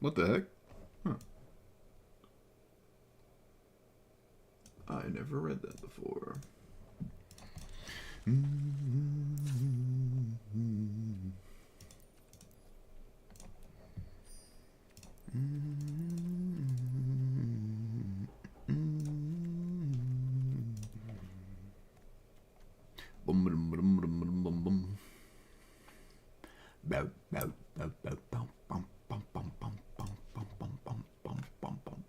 What the heck? Huh. I never read that before. Bum bum bum bum bum bum bum. Bow bow bow bow bow bum bum bum bum bum bum bum bum bum bum bum.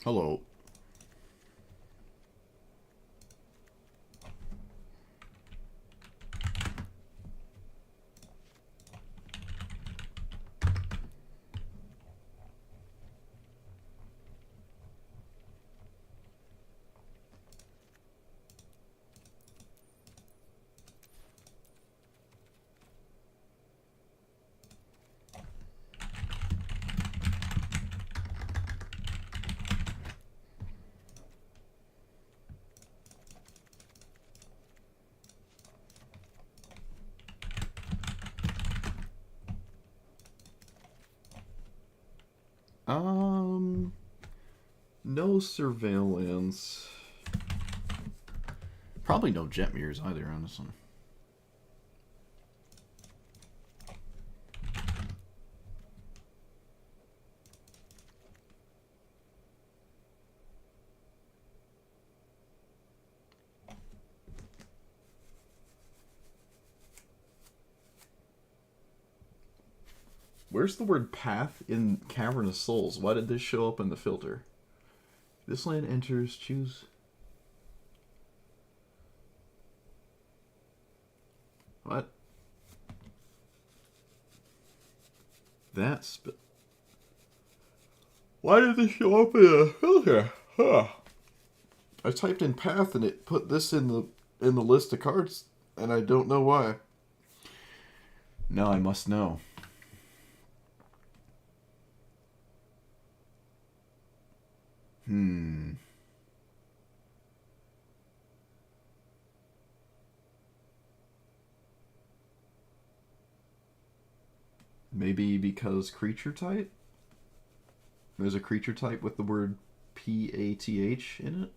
Hello. Um, no surveillance. Probably no jet mirrors either, honestly. Where's the word path in Cavern of Souls? Why did this show up in the filter? This land enters, choose. What? That's. Why did this show up in the filter? Huh. I typed in path and it put this in the list of cards, and I don't know why. Now I must know. Maybe because creature type? There's a creature type with the word PATH in it?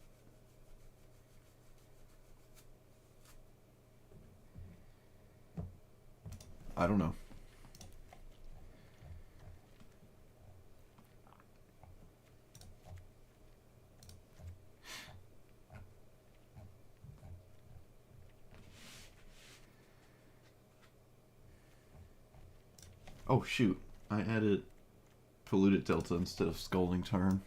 I don't know. Oh shoot, I added polluted delta instead of scalding tarn.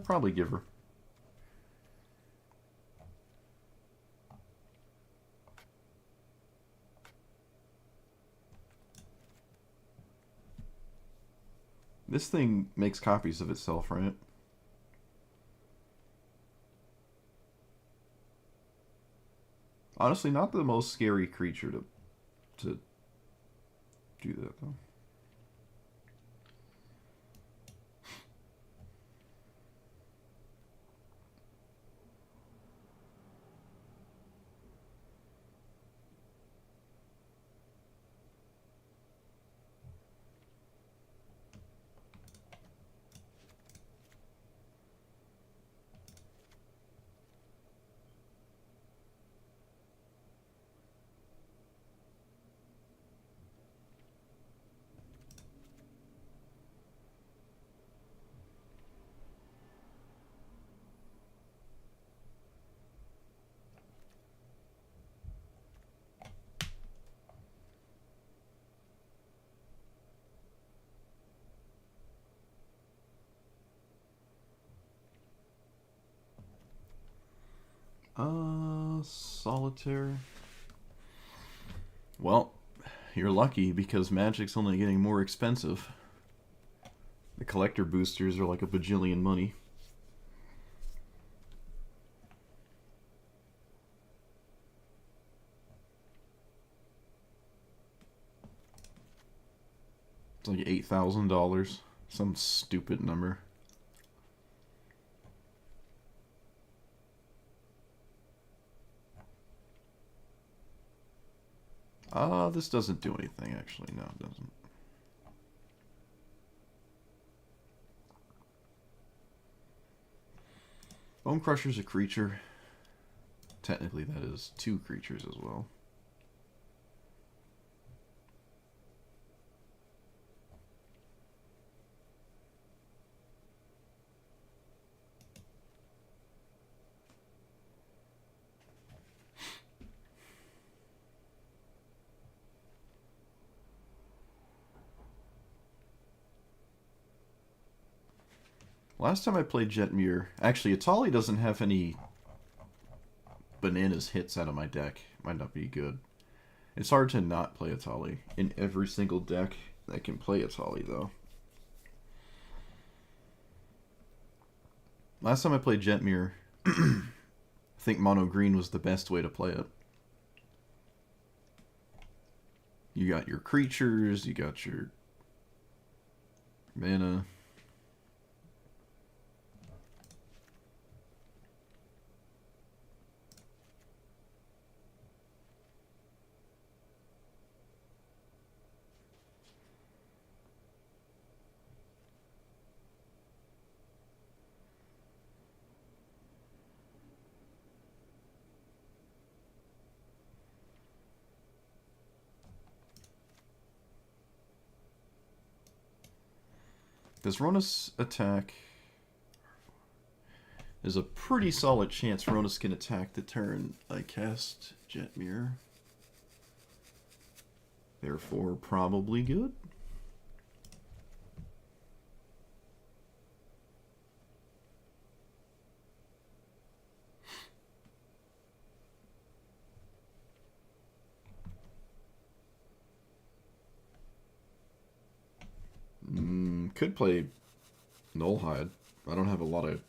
Probably give her. This thing makes copies of itself, right? Honestly, not the most scary creature to do that, though. Solitaire. Well, you're lucky because Magic's only getting more expensive. The collector boosters are like a bajillion money. It's like $8,000. Some stupid number. This doesn't do anything, actually. No, it doesn't. Bone Crusher's a creature. Technically, that is 2 creatures as well. Last time I played Jetmir, actually, Atali doesn't have any bananas hits out of my deck. Might not be good. It's hard to not play Atali in every single deck that can play Atali, though. Last time I played Jetmir, I think mono green was the best way to play it. You got your creatures, you got your mana. Does Ronus attack? There's a pretty solid chance Ronus can attack the turn I cast Jetmir. Therefore, probably good. Could play Nullhide. I don't have a lot of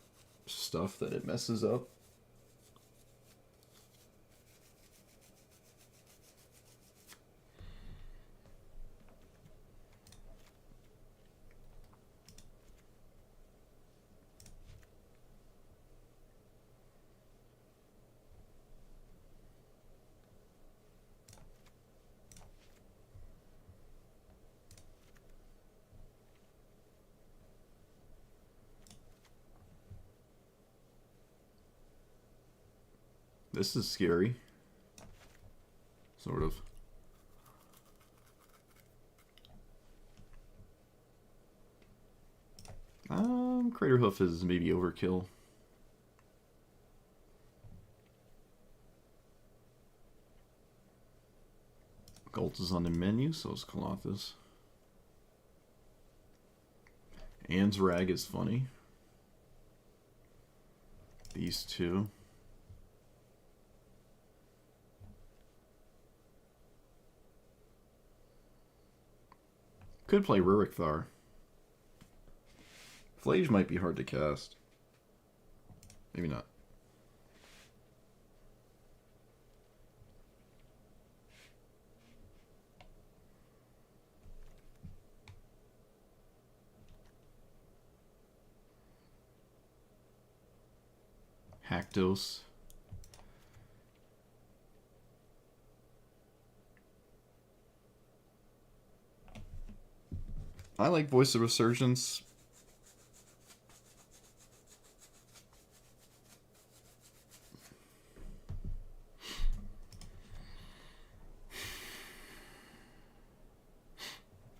stuff that it messes up. This is scary. Sort of. Craterhoof is maybe overkill. Gult is on the menu, so is Kalathas. Anne's Rag is funny. These two. Could play Rurik Thar. Flage might be hard to cast. Maybe not. Haktos. I like Voice of Resurgence.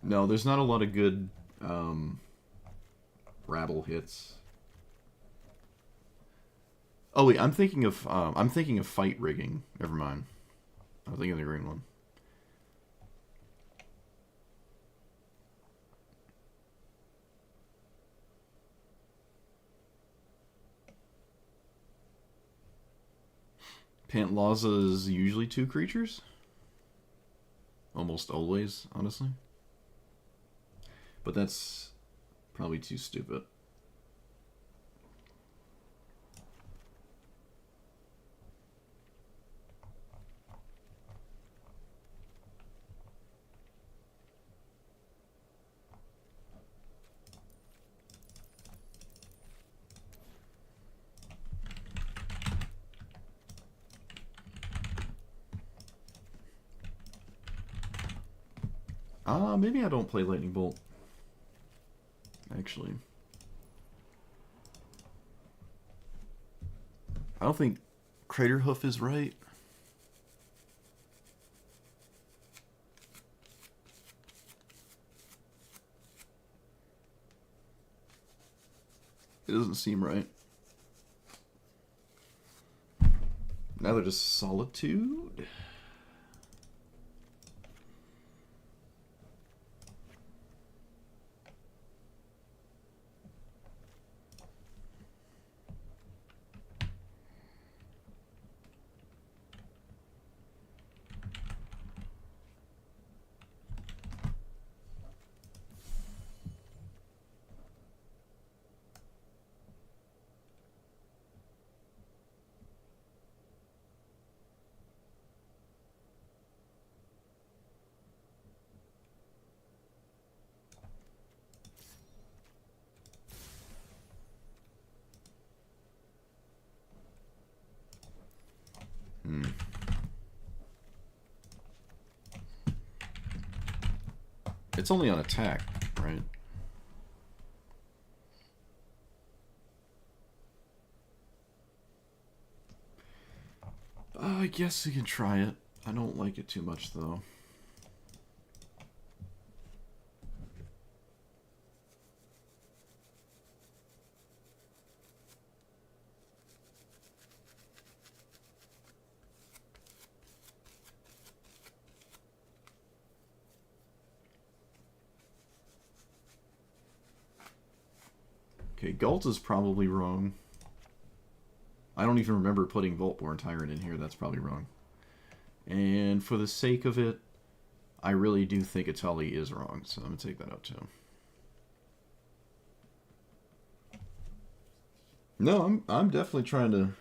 No, there's not a lot of good rabble hits. Oh wait, I'm thinking of fight rigging. Never mind. I was thinking of the green one. Pantlaza is usually 2 creatures. Almost always, honestly. But that's probably too stupid. Maybe I don't play Lightning Bolt. Actually. I don't think Craterhoof is right. It doesn't seem right. Now they're just Solitude. It's only on attack, right? I guess we can try it. I don't like it too much, though. Okay, Galt is probably wrong. I don't even remember putting Voltborn Tyrant in here. That's probably wrong. And for the sake of it, I really do think Atali is wrong, so I'm going to take that out too. No, I'm definitely trying to...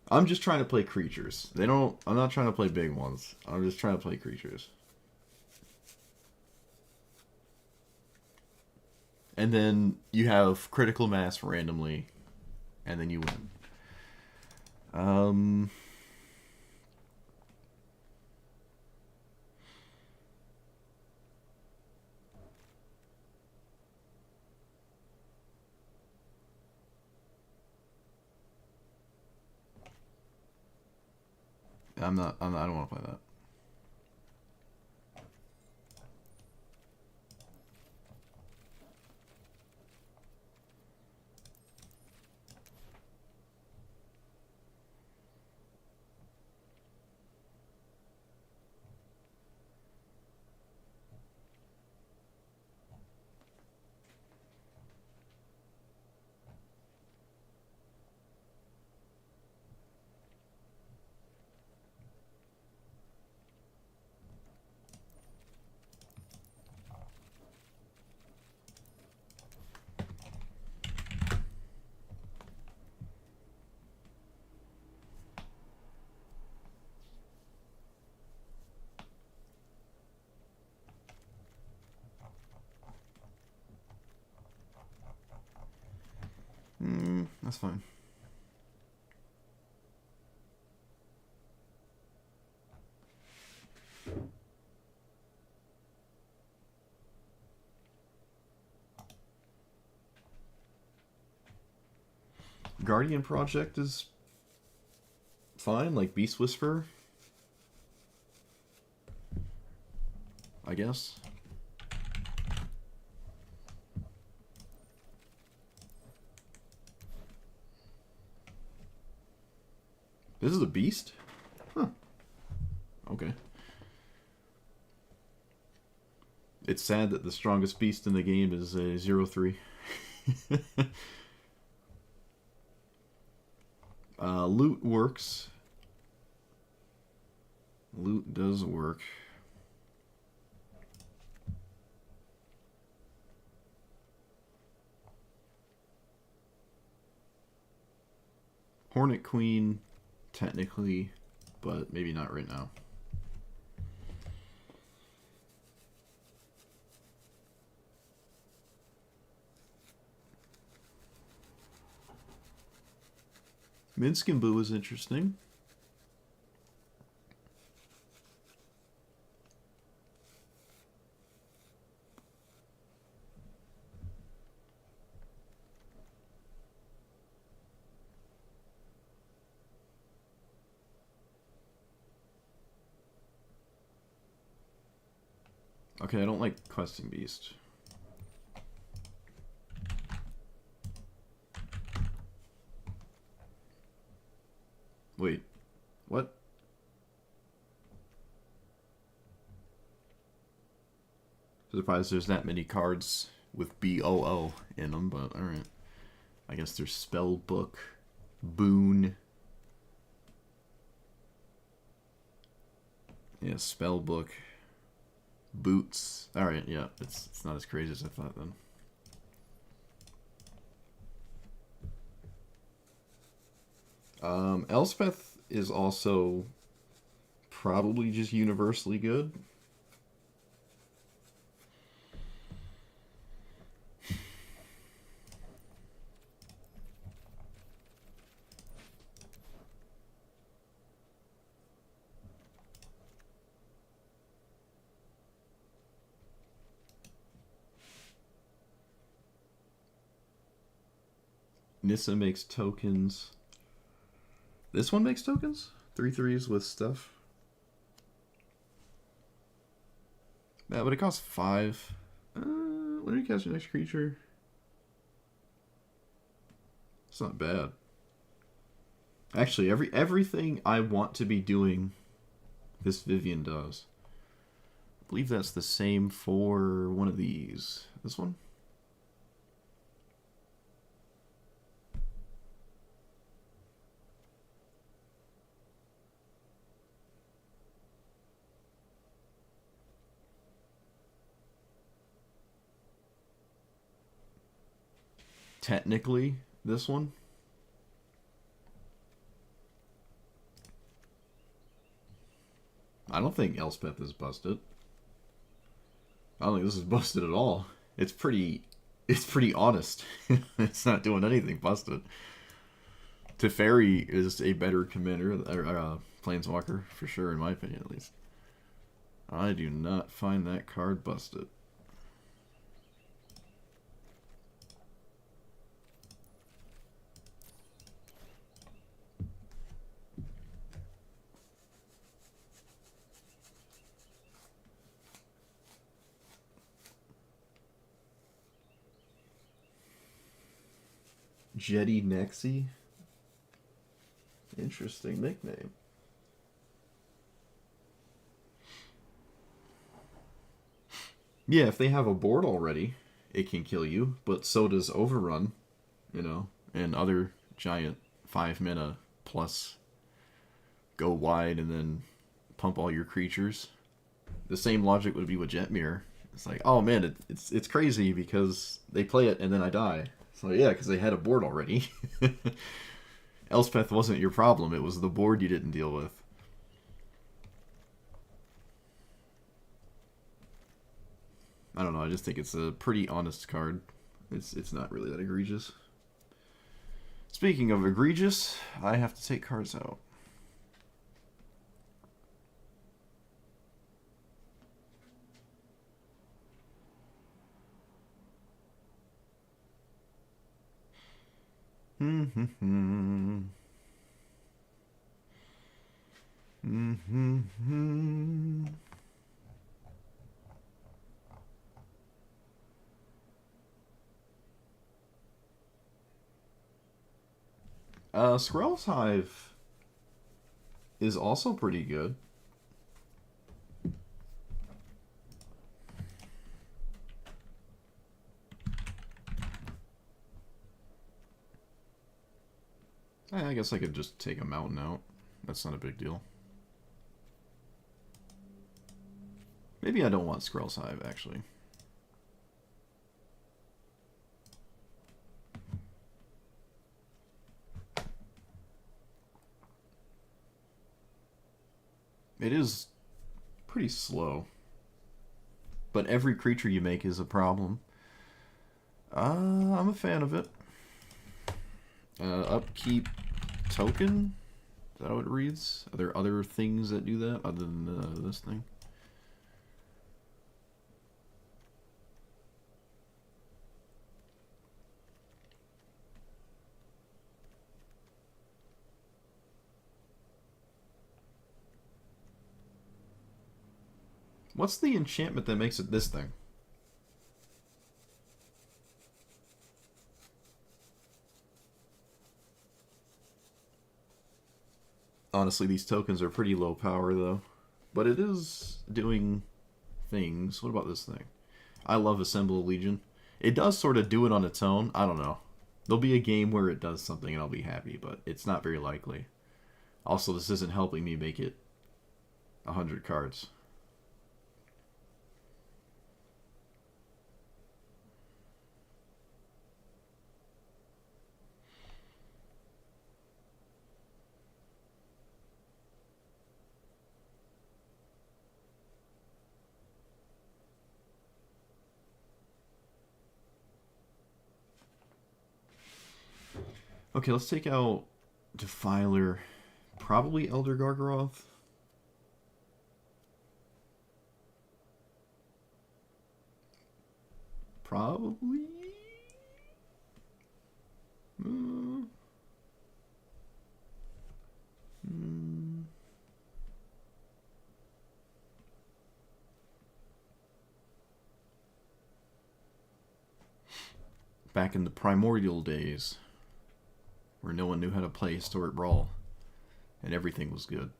I'm just trying to play creatures. I'm not trying to play big ones. I'm just trying to play creatures. And then you have critical mass randomly, and then you win. I don't want to play that. That's fine. Guardian Project is fine, like Beast Whisperer, I guess. This is a beast? Huh. Okay. It's sad that the strongest beast in the game is a 0-3. Loot works. Loot does work. Hornet Queen, technically, but maybe not right now. Minsk and Boo is interesting. Okay, I don't like Questing Beast. Wait, what? Surprised there's that many cards with BOO in them, but alright. I guess there's Spell Book, Boon. Yeah, Spell Book, Boots. Alright, yeah, it's not as crazy as I thought then. Elspeth is also probably just universally good. Nissa makes tokens. This one makes tokens? 3/3s with stuff. Yeah, but it costs 5. When do you cast your next creature? It's not bad. Actually, everything I want to be doing, this Vivian does. I believe that's the same for one of these. This one? Technically, this one. I don't think Elspeth is busted. I don't think this is busted at all. It's pretty honest. It's not doing anything busted. Teferi is a better commander, or planeswalker, for sure, in my opinion at least. I do not find that card busted. Jetty Nexi? Interesting nickname. Yeah, if they have a board already, it can kill you, but so does Overrun, you know, and other giant 5-mana plus go wide and then pump all your creatures. The same logic would be with Jetmir. It's like, oh man, it's crazy because they play it and then I die. So yeah, because they had a board already. Elspeth wasn't your problem, it was the board you didn't deal with. I don't know, I just think it's a pretty honest card. It's not really that egregious. Speaking of egregious, I have to take cards out. Skrell's Hive is also pretty good. I guess I could just take a mountain out. That's not a big deal. Maybe I don't want Skrell's Hive, actually. It is pretty slow. But every creature you make is a problem. I'm a fan of it. Upkeep token? Is that how it reads? Are there other things that do that other than this thing? What's the enchantment that makes it this thing? Honestly, these tokens are pretty low power, though. But it is doing things. What about this thing? I love Assemble a Legion. It does sort of do it on its own. I don't know. There'll be a game where it does something and I'll be happy, but it's not very likely. Also, this isn't helping me make it 100 cards. Okay, let's take out Defiler. Probably Elder Gargaroth. Probably. Back in the primordial days, where no one knew how to play Historic Brawl, and everything was good.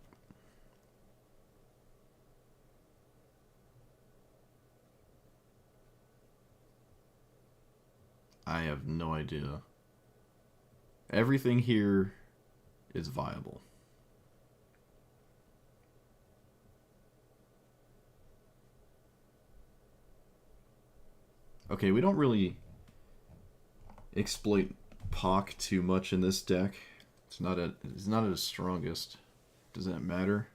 I have no idea. Everything here is viable. Okay, we don't really exploit Pock too much in this deck. It's not at its strongest. Does that matter?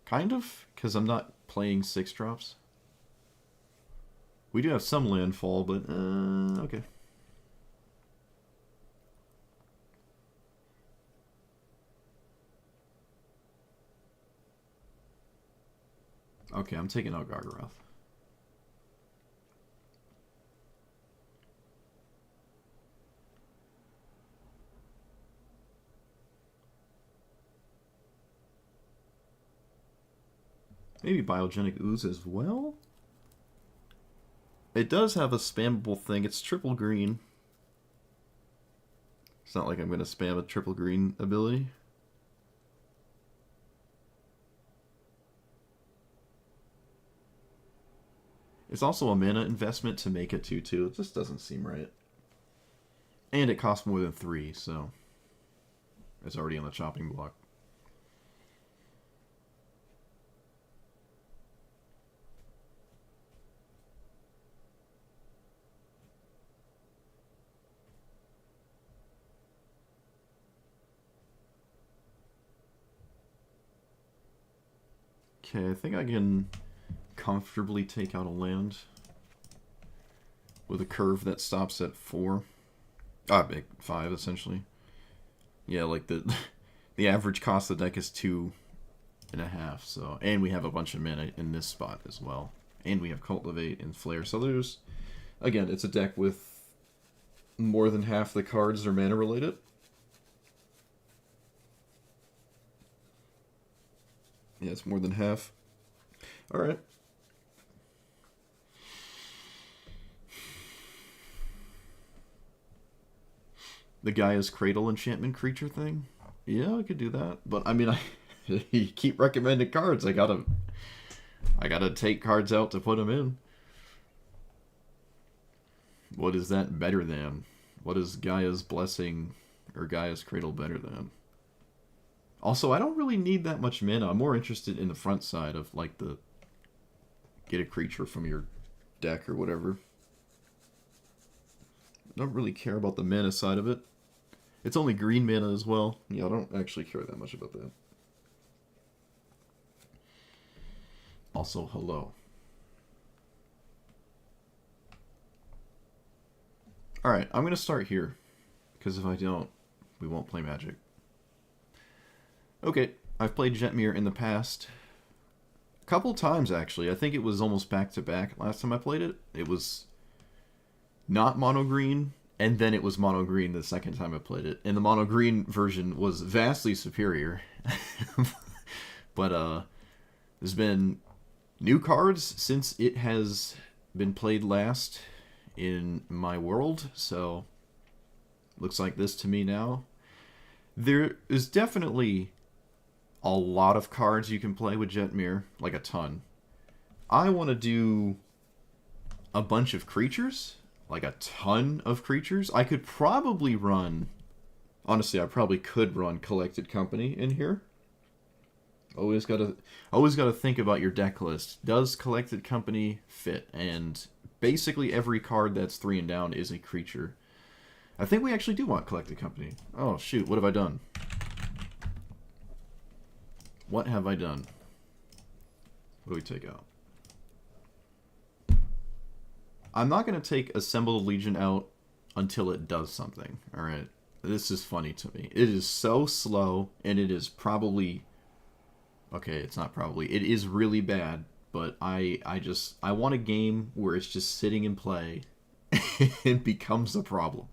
Kind of, because I'm not playing 6-drops. We do have some landfall, but okay. Okay, I'm taking out Gargaroth. Maybe Biogenic Ooze as well? It does have a spammable thing. It's triple green. It's not like I'm going to spam a triple green ability. It's also a mana investment to make it 2/2. It just doesn't seem right. And it costs more than 3, so it's already on the chopping block. Okay, I think I can comfortably take out a land with a curve that stops at 4. 5, essentially. Yeah, like the average cost of the deck is 2.5. So, and we have a bunch of mana in this spot as well, and we have Cultivate and Flare. So there's, again, it's a deck with more than half the cards are mana related. Yeah, it's more than half. All right. The Gaia's Cradle enchantment creature thing. Yeah, I could do that. But I mean, you keep recommending cards. I gotta take cards out to put them in. What is that better than? What is Gaia's Blessing or Gaia's Cradle better than? Also, I don't really need that much mana. I'm more interested in the front side of like the get a creature from your deck or whatever. I don't really care about the mana side of it. It's only green mana as well. Yeah, I don't actually care that much about that. Also, hello. Alright, I'm going to start here. Because if I don't, we won't play Magic. Okay, I've played Jetmir in the past. A couple times, actually. I think it was almost back-to-back last time I played it. It was not mono-green, and then it was mono-green the second time I played it. And the mono-green version was vastly superior. But there's been new cards since it has been played last in my world, so looks like this to me now. There is definitely a lot of cards you can play with Jetmir, like a ton. I want to do a bunch of creatures, like a ton of creatures. I could probably run, honestly, I probably could run Collected Company in here. Always gotta think about your deck list. Does Collected Company fit? And basically every card that's 3 and down is a creature. I think we actually do want Collected Company. Oh shoot, what have I done? What have I done? What do we take out? I'm not going to take Assembled Legion out until it does something. Alright, this is funny to me. It is so slow, and it is probably... Okay, it's not probably. It is really bad, but I want a game where it's just sitting in play and becomes a problem.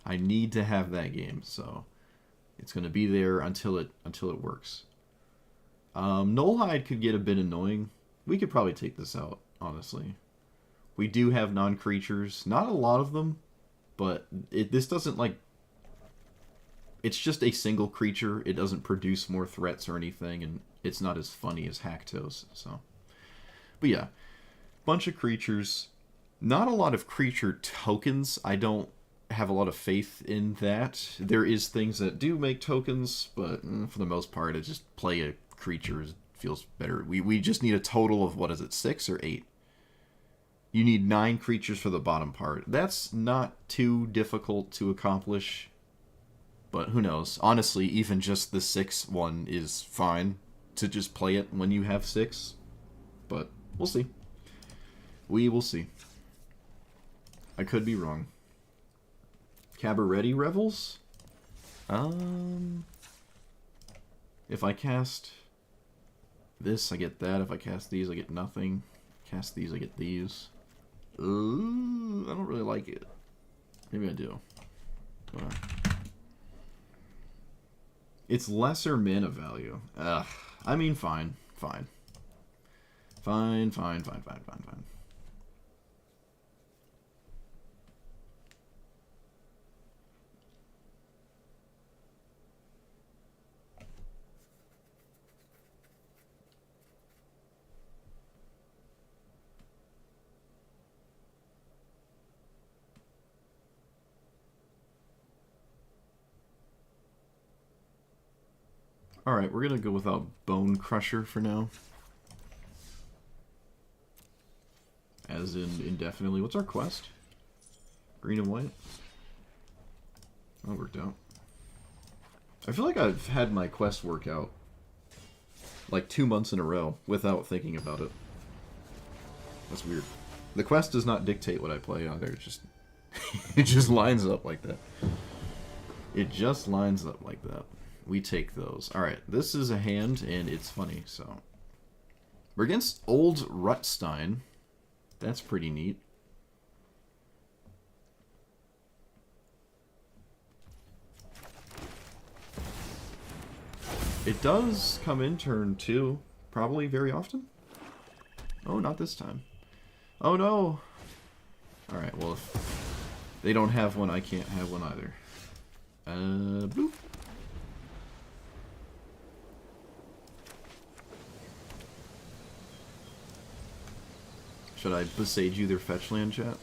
I need to have that game, so it's going to be there until it works. Nullhide could get a bit annoying. We could probably take this out, honestly. We do have non-creatures. Not a lot of them, but this doesn't, like... It's just a single creature. It doesn't produce more threats or anything, and it's not as funny as Haktos, so... But yeah, bunch of creatures. Not a lot of creature tokens. I don't have a lot of faith in that. There is things that do make tokens, but for the most part, it just play a creature feels better. We just need a total of, what is it, 6 or 8? You need 9 creatures for the bottom part. That's not too difficult to accomplish, but who knows. Honestly, even just the 6 one is fine to just play it when you have 6, but we'll see. We will see. I could be wrong. Cabaret Revels? If I cast this, I get that. If I cast these, I get nothing. Cast these, I get these. Ooh, I don't really like it. Maybe I do. It's lesser mana value. Ugh. I mean, fine. Fine. Fine. Alright, we're going to go without Bone Crusher for now. As in indefinitely. What's our quest? Green and white? That worked out. I feel like I've had my quest work out like 2 months in a row without thinking about it. That's weird. The quest does not dictate what I play either. It just it just lines up like that. It just lines up like that. We take those. Alright, this is a hand, and it's funny, so... We're against Old Rutstein. That's pretty neat. It does come in turn 2, probably very often. Oh, not this time. Oh no! Alright, well if they don't have one, I can't have one either. Boop. Should I besage you their fetch land, chat?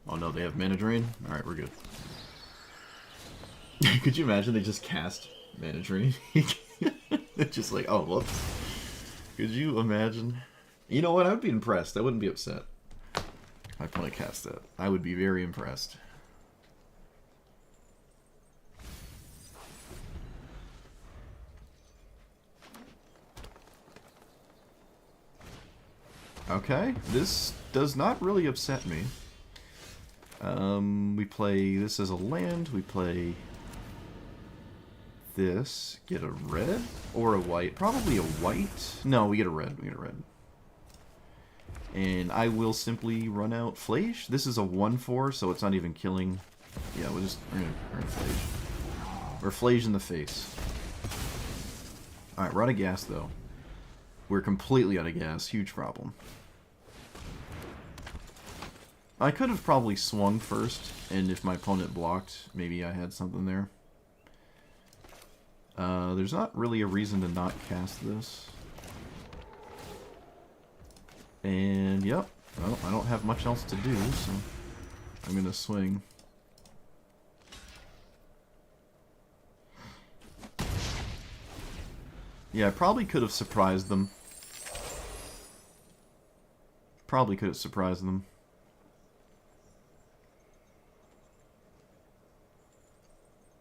Oh no, they have Mana Drain? Alright, we're good. Could you imagine they just cast Mana Drain? It's just like, oh, whoops. Could you imagine? You know what? I would be impressed. I wouldn't be upset. My opponent cast that. I would be very impressed. Okay, this does not really upset me. We play this as a land, we play this, get a red or a white, probably a white. No, we get a red, And I will simply run out Flage. This is a 1/4, so it's not even killing. Yeah, we're gonna Flage. Or Flage in the face. Alright, we're out of gas though. We're completely out of gas, huge problem. I could have probably swung first, and if my opponent blocked, maybe I had something there. There's not really a reason to not cast this. And, yep, well, I don't have much else to do, so I'm gonna swing. Yeah, I probably could have surprised them. Probably could have surprised them.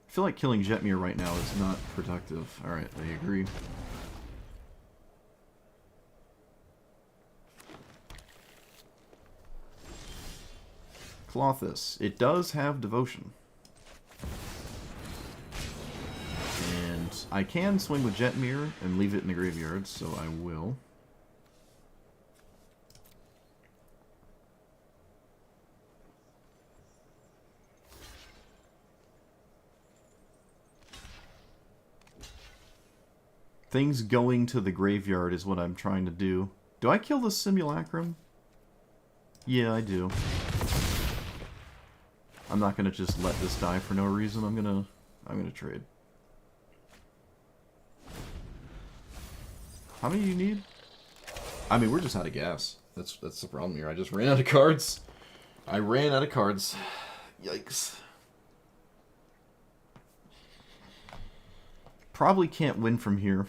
I feel like killing Jetmir right now is not productive. Alright, I agree. Clothis. It does have Devotion. And I can swing with Jetmir and leave it in the graveyard, so I will. Things going to the graveyard is what I'm trying to do. Do I kill the Simulacrum? Yeah, I do. I'm not gonna just let this die for no reason. I'm gonna trade. How many do you need? I mean, we're just out of gas. That's the problem here. I just ran out of cards. I ran out of cards. Yikes. Probably can't win from here.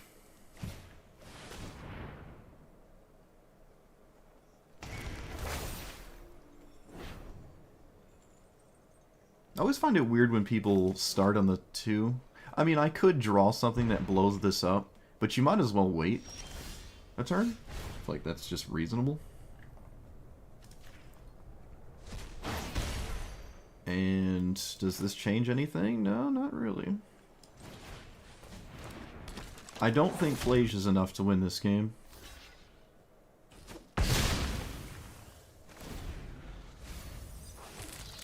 I always find it weird when people start on the 2. I mean, I could draw something that blows this up, but you might as well wait a turn. I feel like that's just reasonable. And does this change anything? No, not really. I don't think Flage is enough to win this game.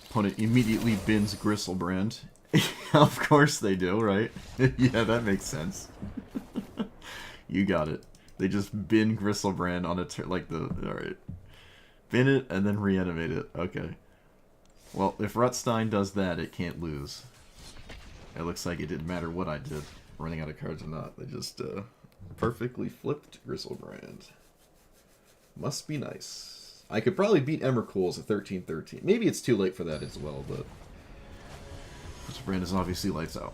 Opponent immediately bins Gristlebrand. Of course they do, right? Yeah, that makes sense. You got it. They just bin Gristlebrand on a turn, like the... Alright. Bin it and then reanimate it. Okay. Well, if Rutstein does that, it can't lose. It looks like it didn't matter what I did, running out of cards or not. They just perfectly flipped Gristlebrand. Must be nice. I could probably beat Emrakul as a 13-13. Maybe it's too late for that as well, but Gristlebrand is obviously lights out.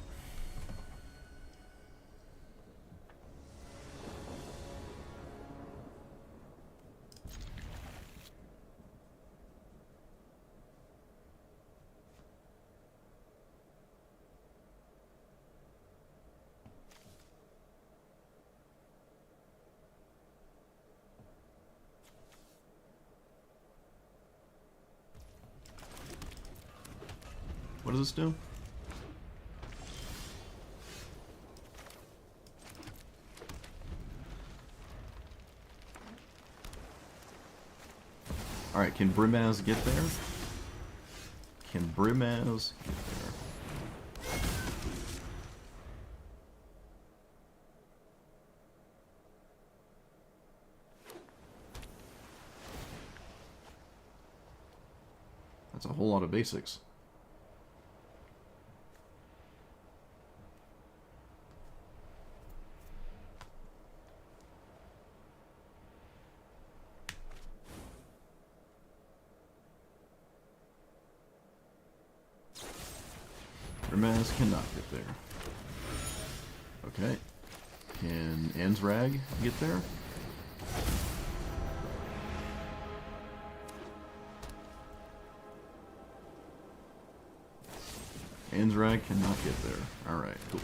What does this do? Alright, can Brimaz get there? Can Brimaz get there? That's a whole lot of basics. Ramaz cannot get there. Okay. Can Ansrag get there? Ansrag cannot get there. Alright, cool.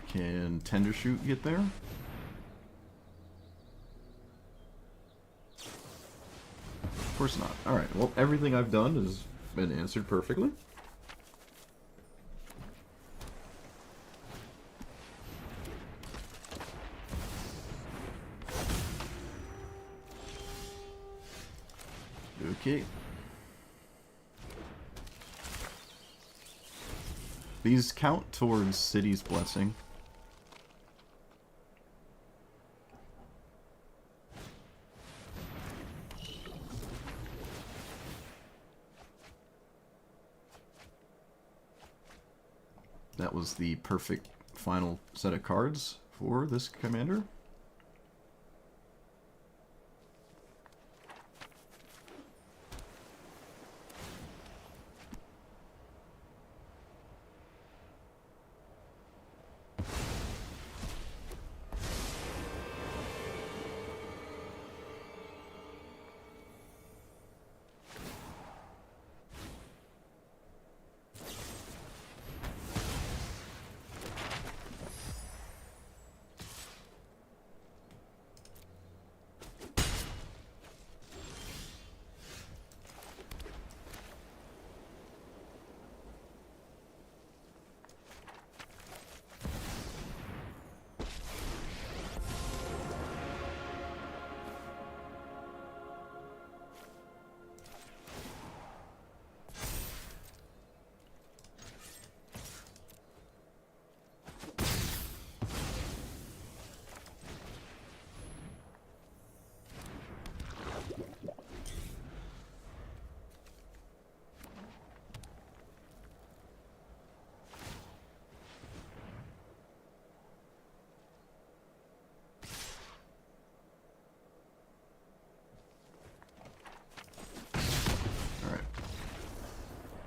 Can Tendershoot get there? Of course not. Alright, well, everything I've done has been answered perfectly. Okay. These count towards City's Blessing. That was the perfect final set of cards for this commander.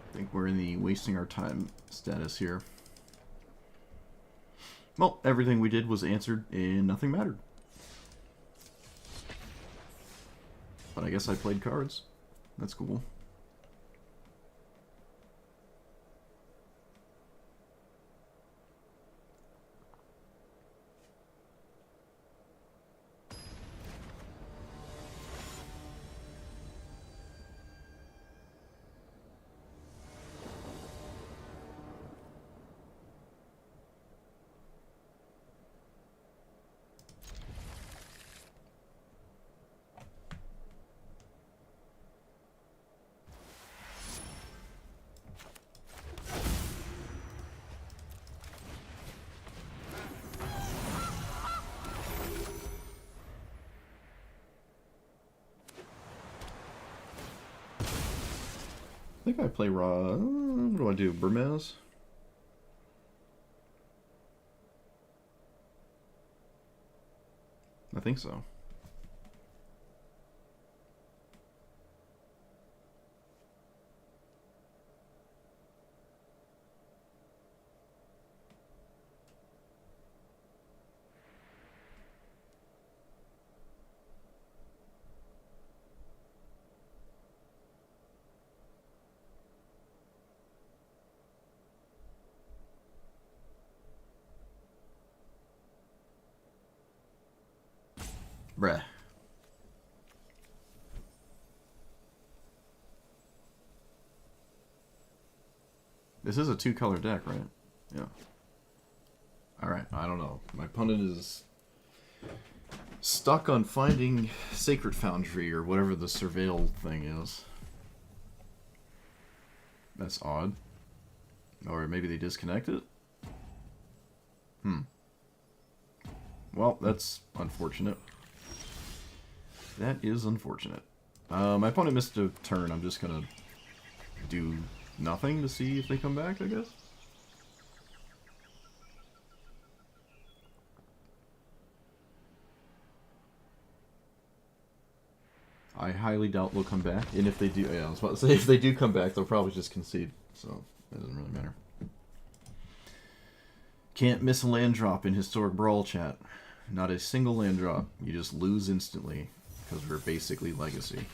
I think we're in the wasting our time status here. Well, everything we did was answered and nothing mattered. But I guess I played cards. That's cool. I think I play raw. What do I do? Burmez? I think so. Bruh. This is a 2-color deck, right? Yeah. Alright, I don't know. My opponent is stuck on finding Sacred Foundry or whatever the surveil thing is. That's odd. Or maybe they disconnected? Well, that's unfortunate. That is unfortunate. My opponent missed a turn. I'm just gonna do nothing to see if they come back, I guess? I highly doubt they'll come back. And if they do, yeah, I was about to say, if they do come back, they'll probably just concede. So, it doesn't really matter. Can't miss a land drop in Historic Brawl, chat. Not a single land drop. You just lose instantly, because we're basically Legacy.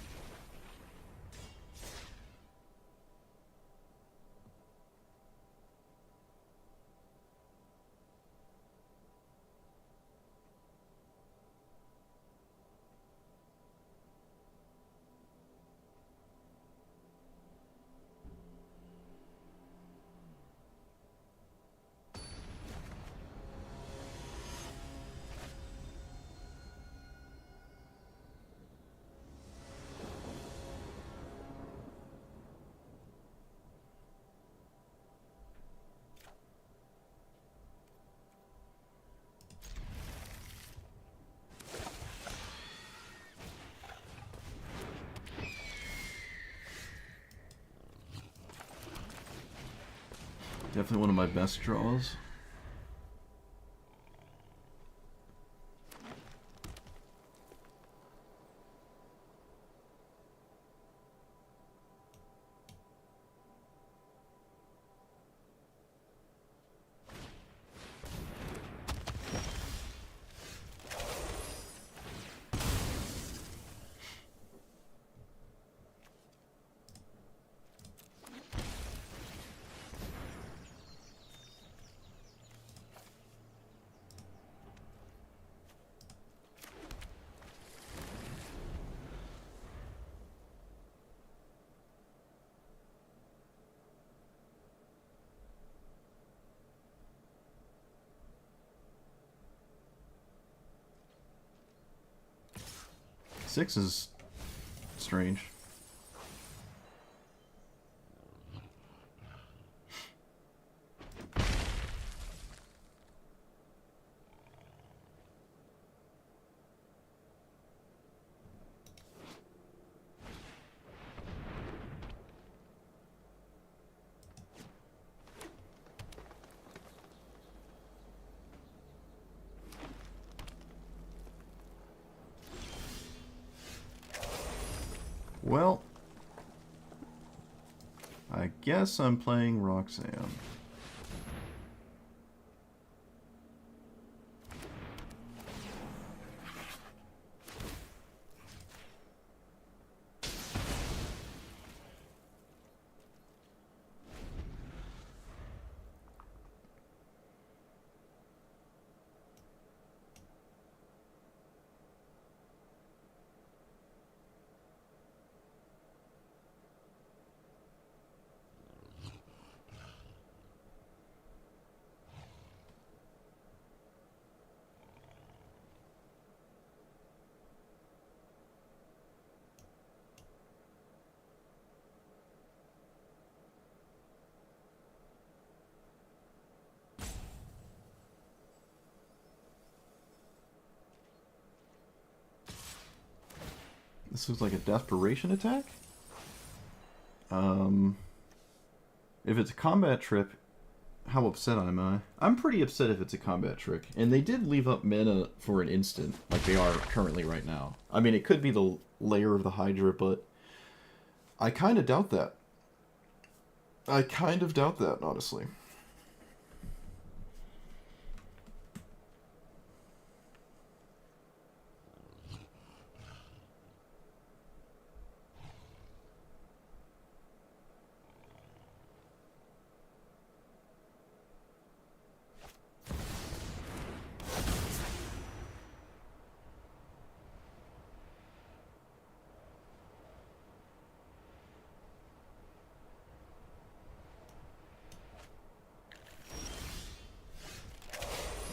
Definitely one of my best draws. Six is strange. Well, I guess I'm playing Roxanne. This looks like a desperation attack? If it's a combat trick, how upset am I? I'm pretty upset if it's a combat trick. And they did leave up mana for an instant, like they are currently right now. I mean, it could be the layer of the Hydra, but I kind of doubt that. I kind of doubt that, honestly.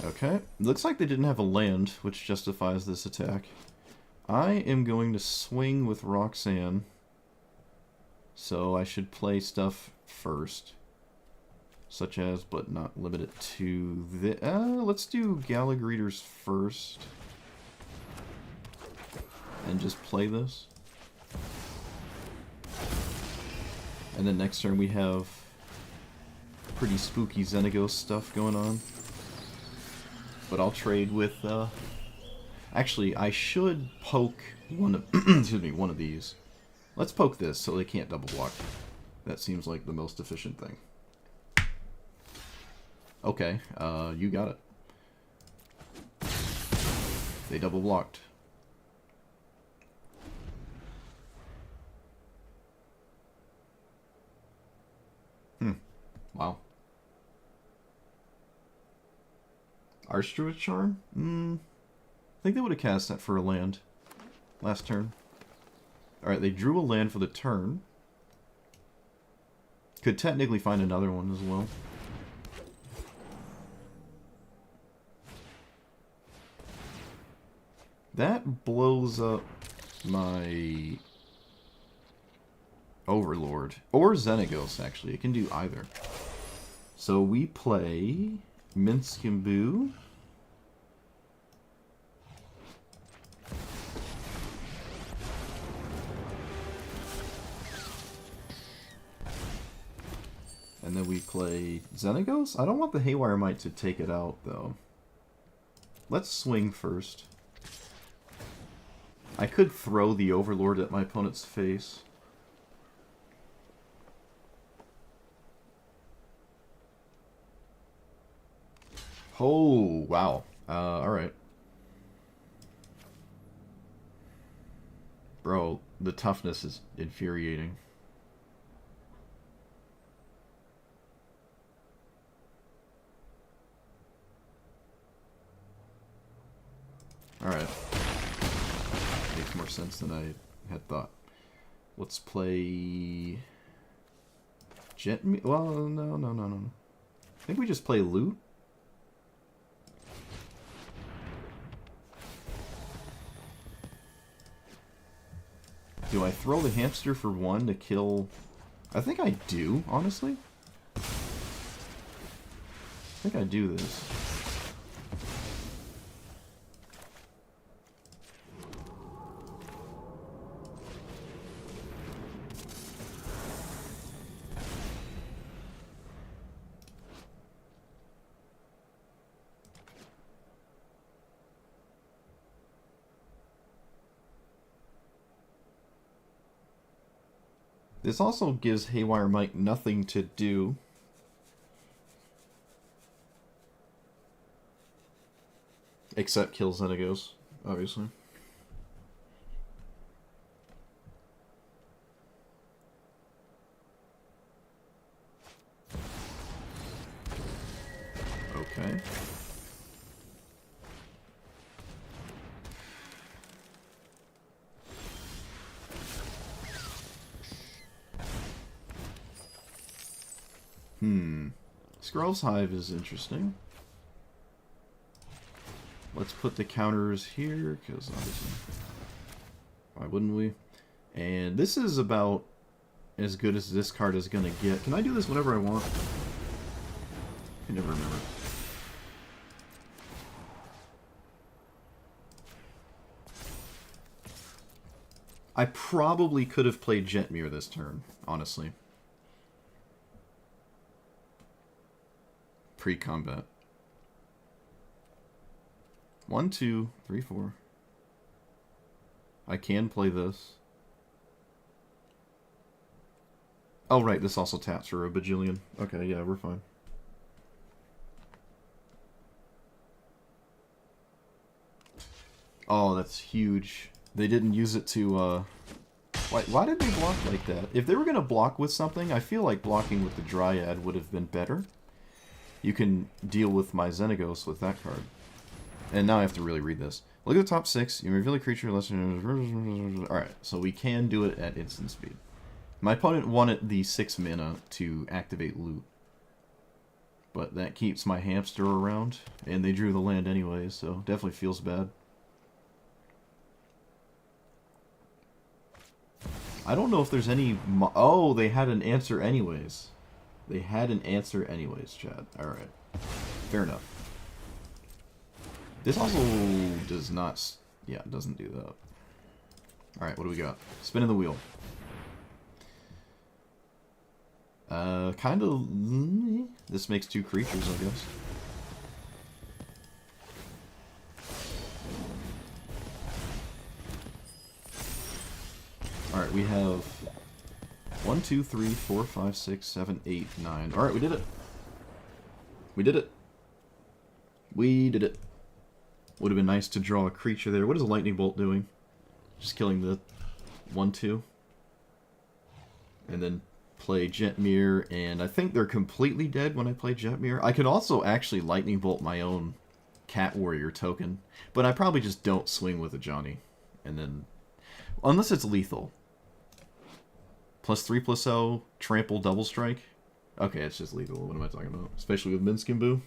Okay, looks like they didn't have a land, which justifies this attack. I am going to swing with Roxanne, so I should play stuff first. Such as, but not limited to the... let's do Gala Greeters first. And just play this. And then next turn we have pretty spooky Xenagos stuff going on. But I'll trade with, actually, I should poke one of, excuse me, one of these. Let's poke this so they can't double block. That seems like the most efficient thing. Okay, you got it. They double blocked. Wow. Archdruid Charm? I think they would have cast that for a land last turn. Alright, they drew a land for the turn. Could technically find another one as well. That blows up my Overlord. Or Xenagos, actually. It can do either. So we play Minskimbu. And then we play Xenagos? I don't want the Haywire Mite to take it out, though. Let's swing first. I could throw the Overlord at my opponent's face. Oh, wow. Alright. Bro, the toughness is infuriating. Alright. Makes more sense than I had thought. Let's play... Well, no. I think we just play Loot. Do I throw the hamster for one to kill... I think I do, honestly. I think I do this. This also gives Haywire Mite nothing to do. Except kill Xenagos, obviously. Okay. Skrell's Hive is interesting. Let's put the counters here, because obviously, why wouldn't we? And this is about as good as this card is going to get. Can I do this whenever I want? I never remember. I probably could have played Jetmir this turn, honestly. Pre-combat. 1, 2, 3, 4. I can play this. Oh, right, this also taps for a bajillion. Okay, yeah, we're fine. Oh, that's huge. They didn't use it to, why did they block like that? If they were going to block with something, I feel like blocking with the Dryad would have been better. You can deal with my Xenagos with that card. And now I have to really read this. Look at the top 6. You reveal a creature less than... Alright, so we can do it at instant speed. My opponent wanted the 6 mana to activate Loot. But that keeps my hamster around, and they drew the land anyway, so definitely feels bad. I don't know if there's any... Oh, they had an answer anyways. They had an answer anyways, Chad. Alright. Fair enough. This also does not... Yeah, it doesn't do that. Alright, what do we got? Spinning the wheel. Kind of... This makes 2 creatures, I guess. Alright, we have 1, 2, 3, 4, 5, 6, 7, 8, 9. Alright, we did it. We did it. We did it. Would have been nice to draw a creature there. What is a lightning bolt doing? Just killing the 1, 2. And then play Jetmir, and I think they're completely dead when I play Jetmir. I could also actually lightning bolt my own Cat Warrior token, but I probably just don't swing with a Johnny. And then, unless it's lethal. +3/+0, trample, double strike. Okay, it's just lethal. What am I talking about? Especially with Minskin Boo.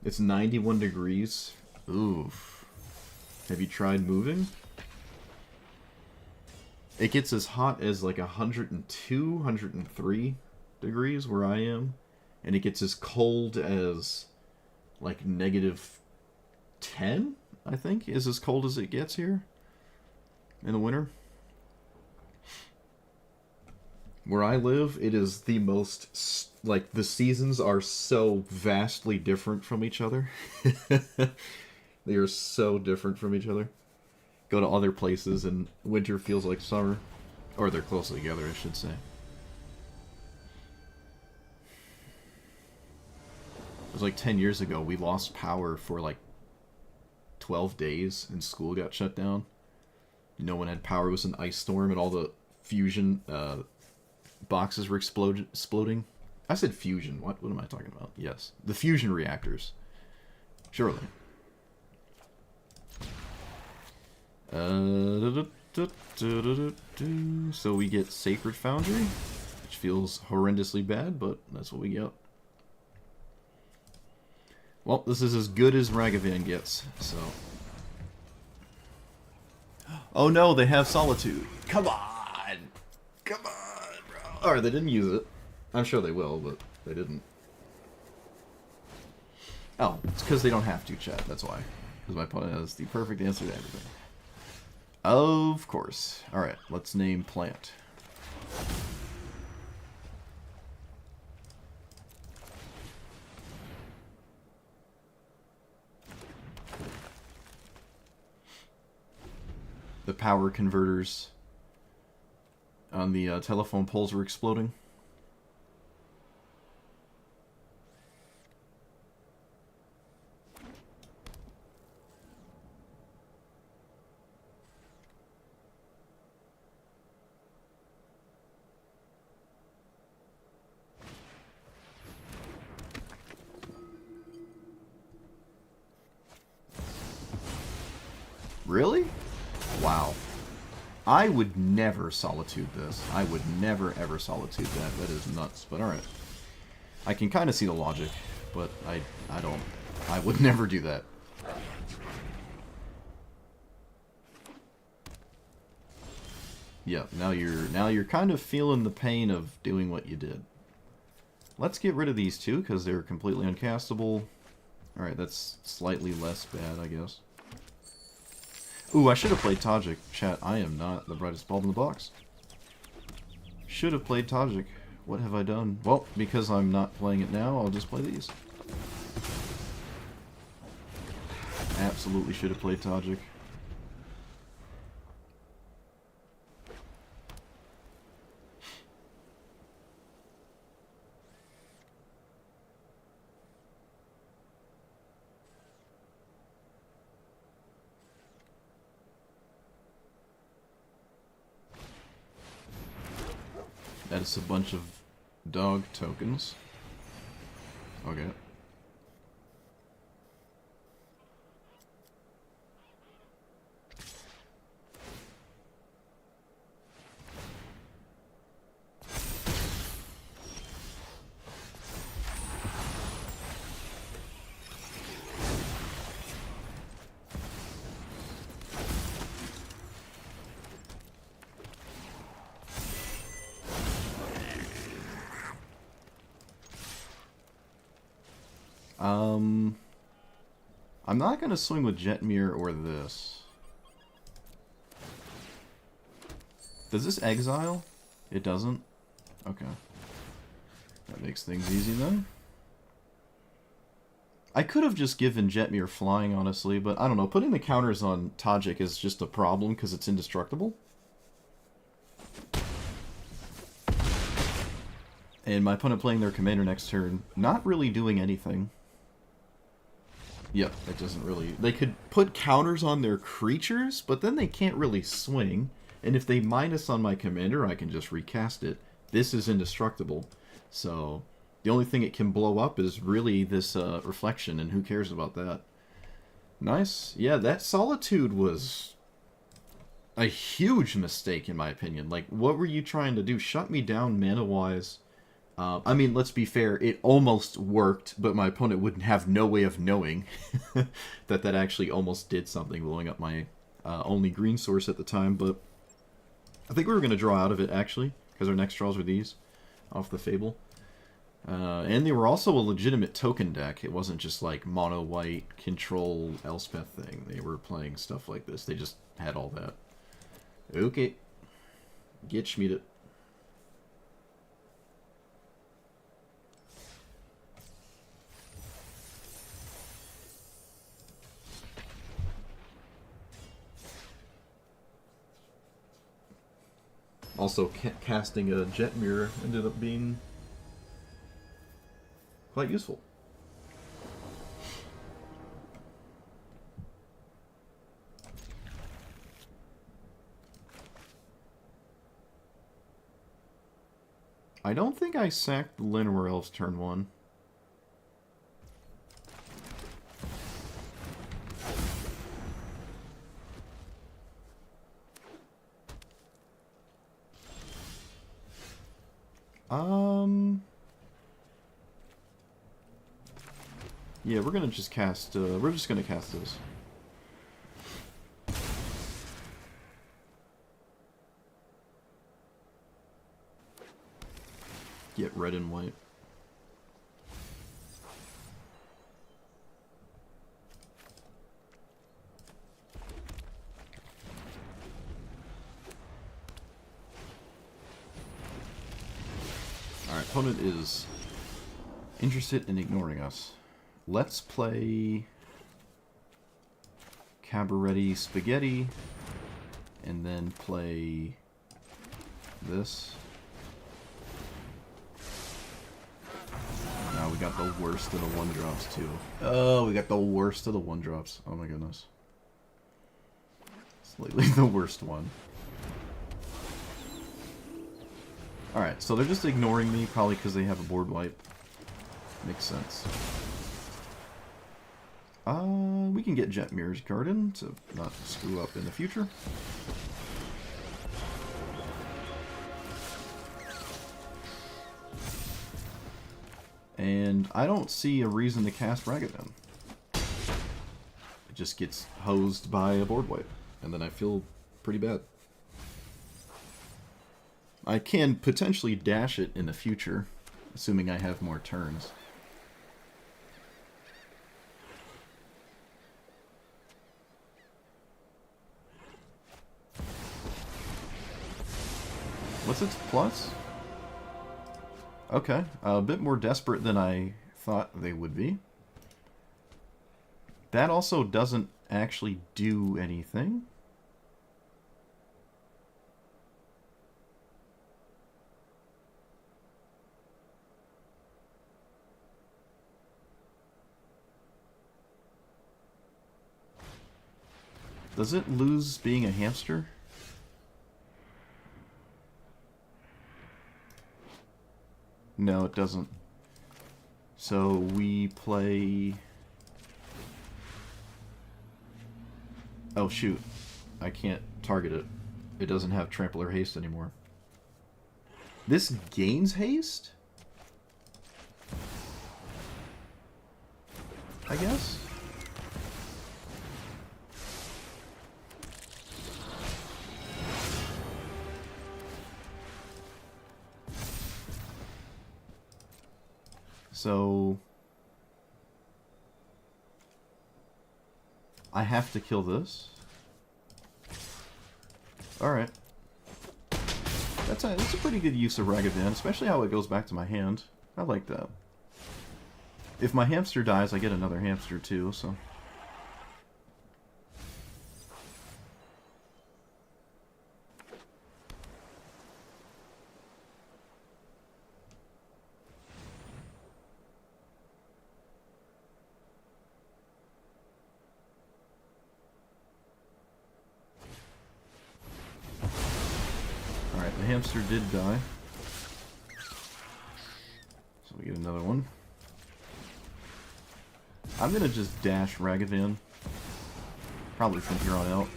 It's 91 degrees. Oof. Have you tried moving? It gets as hot as like 102, 103 degrees where I am. And it gets as cold as like -10, I think, is as cold as it gets here in the winter. Where I live, it is the most, like, the seasons are so vastly different from each other. They are so different from each other. Go to other places and winter feels like summer. Or they're close together, I should say. It was like 10 years ago, we lost power for like 12 days and school got shut down. No one had power. It was an ice storm and all the fusion boxes were exploding. I said fusion. What am I talking about? Yes. The fusion reactors. Surely. So we get Sacred Foundry, which feels horrendously bad, but that's what we get. Well, this is as good as Ragavan gets, so... Oh no, they have Solitude. Come on! Come on, bro! Alright, they didn't use it. I'm sure they will, but they didn't. Oh, it's because they don't have to, chat, that's why. Because my opponent has the perfect answer to everything. Of course. Alright, let's name Plant. The power converters on the telephone poles were exploding. Really? Wow. I would never Solitude this. I would never ever Solitude that. That is nuts. But alright. I can kind of see the logic, but I don't. I would never do that. Yeah, now you're kind of feeling the pain of doing what you did. Let's get rid of these two because they're completely uncastable. Alright, that's slightly less bad, I guess. Ooh, I should have played Tajik. Chat, I am not the brightest bulb in the box. Should have played Tajik. What have I done? Well, because I'm not playing it now, I'll just play these. Absolutely should have played Tajik. That's a bunch of dog tokens. Okay. I'm not going to swing with Jetmir or this. Does this exile? It doesn't? Okay. That makes things easy then. I could have just given Jetmir flying, honestly, but I don't know. Putting the counters on Tajik is just a problem because it's indestructible. And my opponent playing their commander next turn, not really doing anything. Yep, it doesn't really... They could put counters on their creatures, but then they can't really swing. And if they minus on my commander, I can just recast it. This is indestructible. So, the only thing it can blow up is really this reflection, and who cares about that? Nice. Yeah, that Solitude was a huge mistake, in my opinion. Like, what were you trying to do? Shut me down mana-wise. I mean, let's be fair, it almost worked, but my opponent wouldn't have no way of knowing that that actually almost did something, blowing up my only green source at the time, but I think we were going to draw out of it, actually, because our next draws were these, off the Fable. And they were also a legitimate token deck. It wasn't just like mono-white, control, Elspeth thing. They were playing stuff like this. They just had all that. Okay. Get schmieded. Also, casting a Jetmir ended up being quite useful. I don't think I sacked the Llanowar Elves turn 1. Yeah, we're gonna just cast, we're just gonna cast this. Get red and white. Alright, opponent is interested in ignoring us. Let's play Cabaretti Spaghetti and then play this. Now we got the worst of the 1-drops too. Oh, we got the worst of the 1-drops. Oh my goodness. Slightly the worst one. Alright, so they're just ignoring me, probably because they have a board wipe. Makes sense. We can get Jetmir's Garden to not screw up in the future. And I don't see a reason to cast Ragavan. It just gets hosed by a board wipe, and then I feel pretty bad. I can potentially dash it in the future, assuming I have more turns. What's its plus? Okay, a bit more desperate than I thought they would be. That also doesn't actually do anything. Does it lose being a hamster? No, it doesn't. So we play... Oh shoot, I can't target it. It doesn't have trample or haste anymore. This gains haste? I guess? So I have to kill this. Alright. That's a pretty good use of Ragavan, especially how it goes back to my hand. I like that. If my hamster dies, I get another hamster too, so... Alright, the hamster did die. So we get another one. I'm gonna just dash Ragavan. Probably from here on out.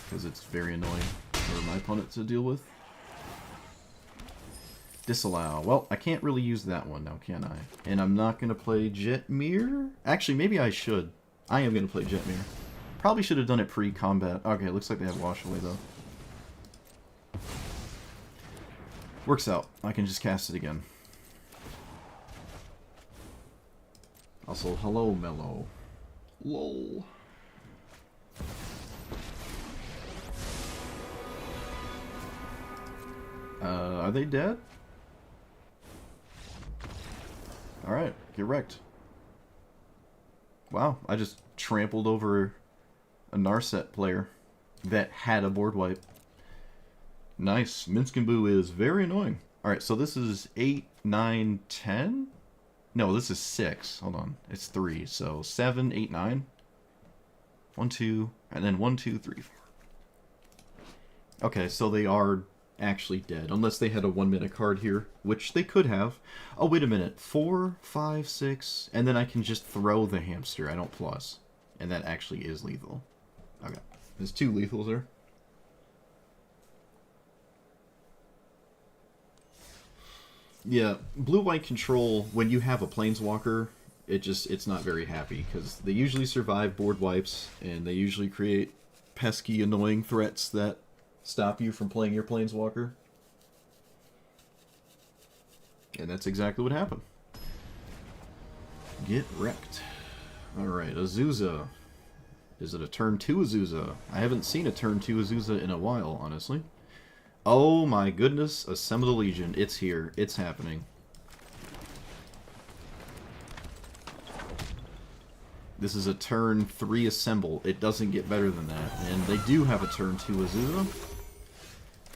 Because it's very annoying for my opponent to deal with. Disallow. Well, I can't really use that one now, can I? And I'm not gonna play Jetmir? Actually, maybe I should. I am gonna play Jetmir. Probably should have done it pre-combat. Okay, it looks like they have Wash Away, though. Works out. I can just cast it again. Also, hello, Mellow. Lol. Are they dead? Alright, get wrecked. Wow, I just trampled over a Narset player that had a board wipe. Nice. Minskin is very annoying. Alright, so this is 8, 9, 10? No, this is 6. Hold on. It's 3. So 7, 8, 9. 1, 2, and then 1, 2, 3, 4. Okay, so they are actually dead. Unless they had a 1-minute card here, which they could have. Oh, wait a minute. 4, 5, 6, and then I can just throw the hamster. I don't plus. And that actually is lethal. Okay. There's 2 lethals there. Yeah, blue-white control, when you have a Planeswalker, it's not very happy, because they usually survive board wipes, and they usually create pesky, annoying threats that stop you from playing your Planeswalker. And that's exactly what happened. Get wrecked. Alright, Azusa. Is it a turn 2 Azusa? I haven't seen a turn 2 Azusa in a while, honestly. Oh my goodness, Assemble the Legion. It's here. It's happening. This is a turn 3 Assemble. It doesn't get better than that. And they do have a turn 2 Azusa.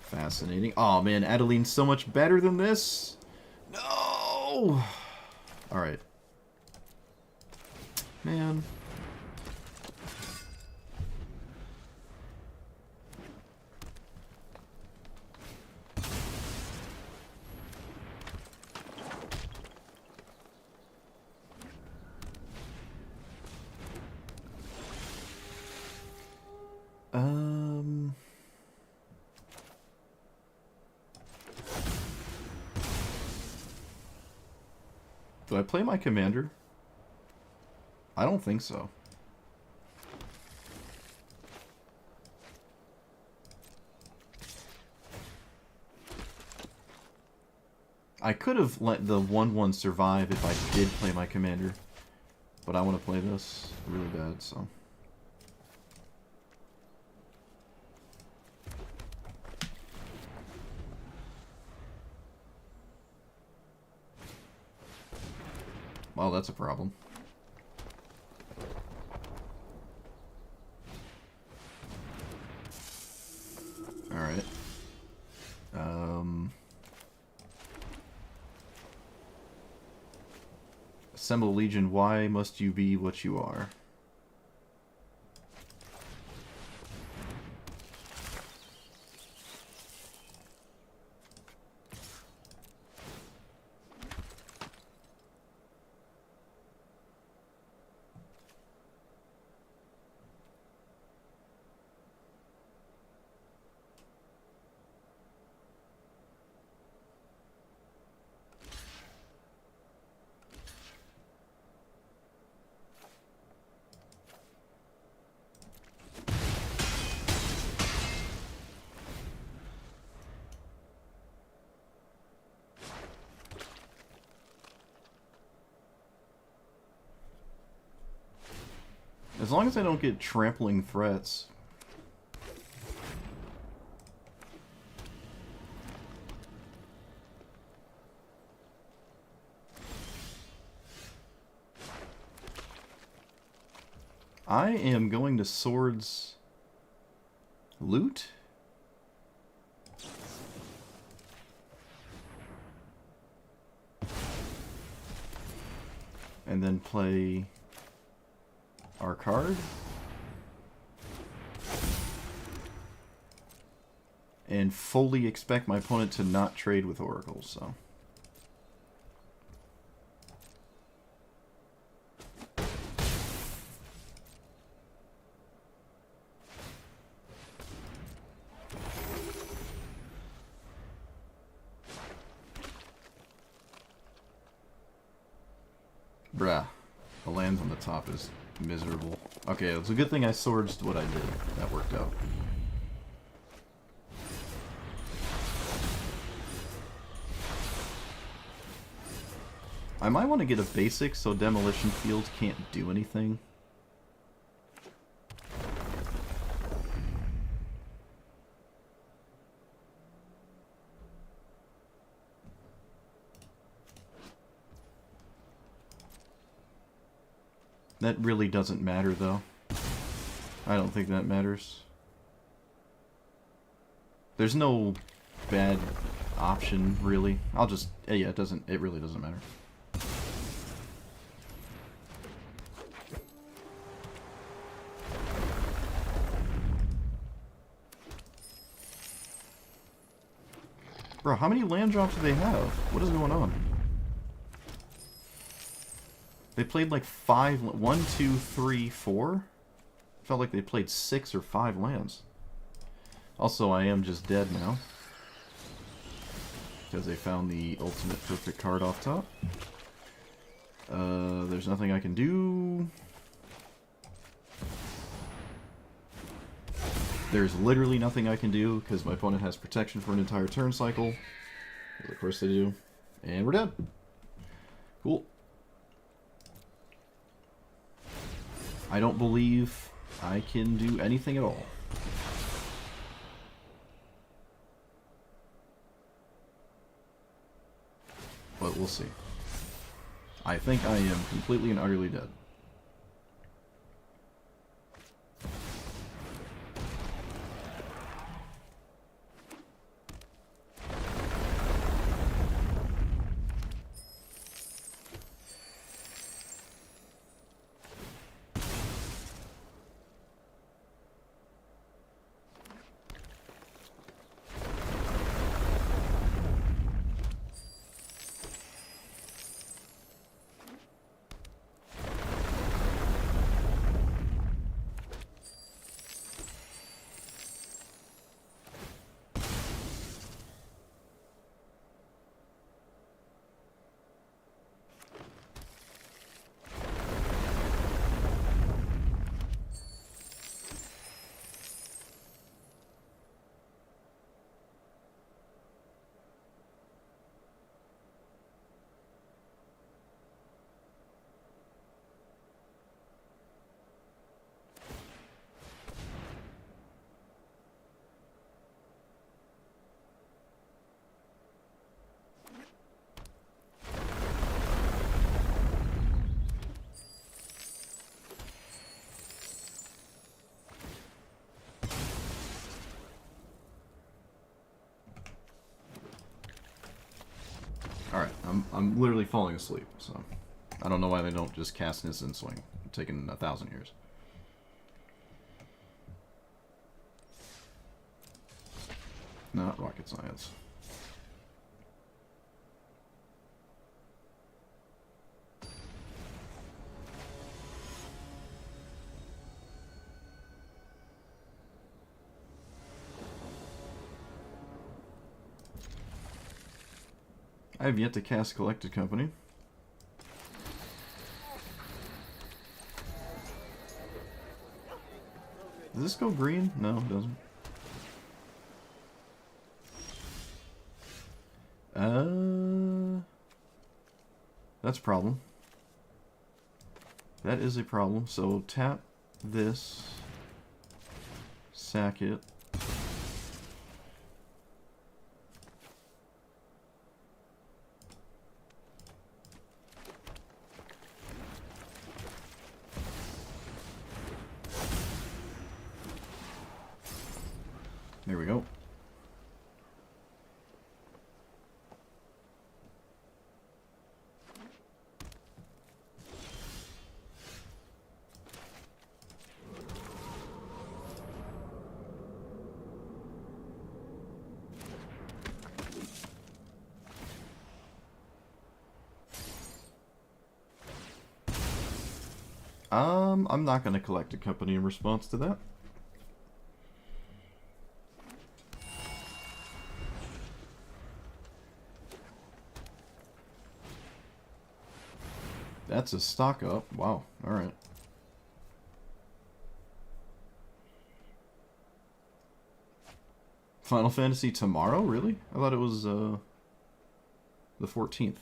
Fascinating. Oh man, Adeline's so much better than this. No! Alright. Man. Do I play my commander? I don't think so. I could have let the 1/1 survive if I did play my commander. But I want to play this really bad, so... Well, that's a problem. Alright. Assemble Legion, why must you be what you are? As long as I don't get trampling threats. I am going to swords loot. And then play our card. And fully expect my opponent to not trade with oracles, so. Bruh. The lands on the top is miserable. Okay, it's a good thing I swordsed what I did. That worked out. I might want to get a basic so Demolition Field can't do anything. That really doesn't matter, though. I don't think that matters. There's no bad option, really. I'll just... yeah, it really doesn't matter. Bro, how many land drops do they have? What is going on? They played like 5... 1, 2, 3, 4? Felt like they played 6 or 5 lands. Also, I am just dead now. Because they found the ultimate perfect card off top. There's nothing I can do. There's literally nothing I can do because my opponent has protection for an entire turn cycle. Of course they do. And we're dead. Cool. I don't believe I can do anything at all. But we'll see. I think I am completely and utterly dead. Alright, I'm literally falling asleep, so I don't know why they don't just cast Instant Swing. It's taken 1,000 years. Not rocket science. I have yet to cast Collected Company. Does this go green? No, it doesn't. That's a problem. That is a problem. So tap this. Sack it. There we go. I'm not going to collect a company in response to that. That's a stock up. Wow. Alright. Final Fantasy tomorrow? Really? I thought it was the 14th.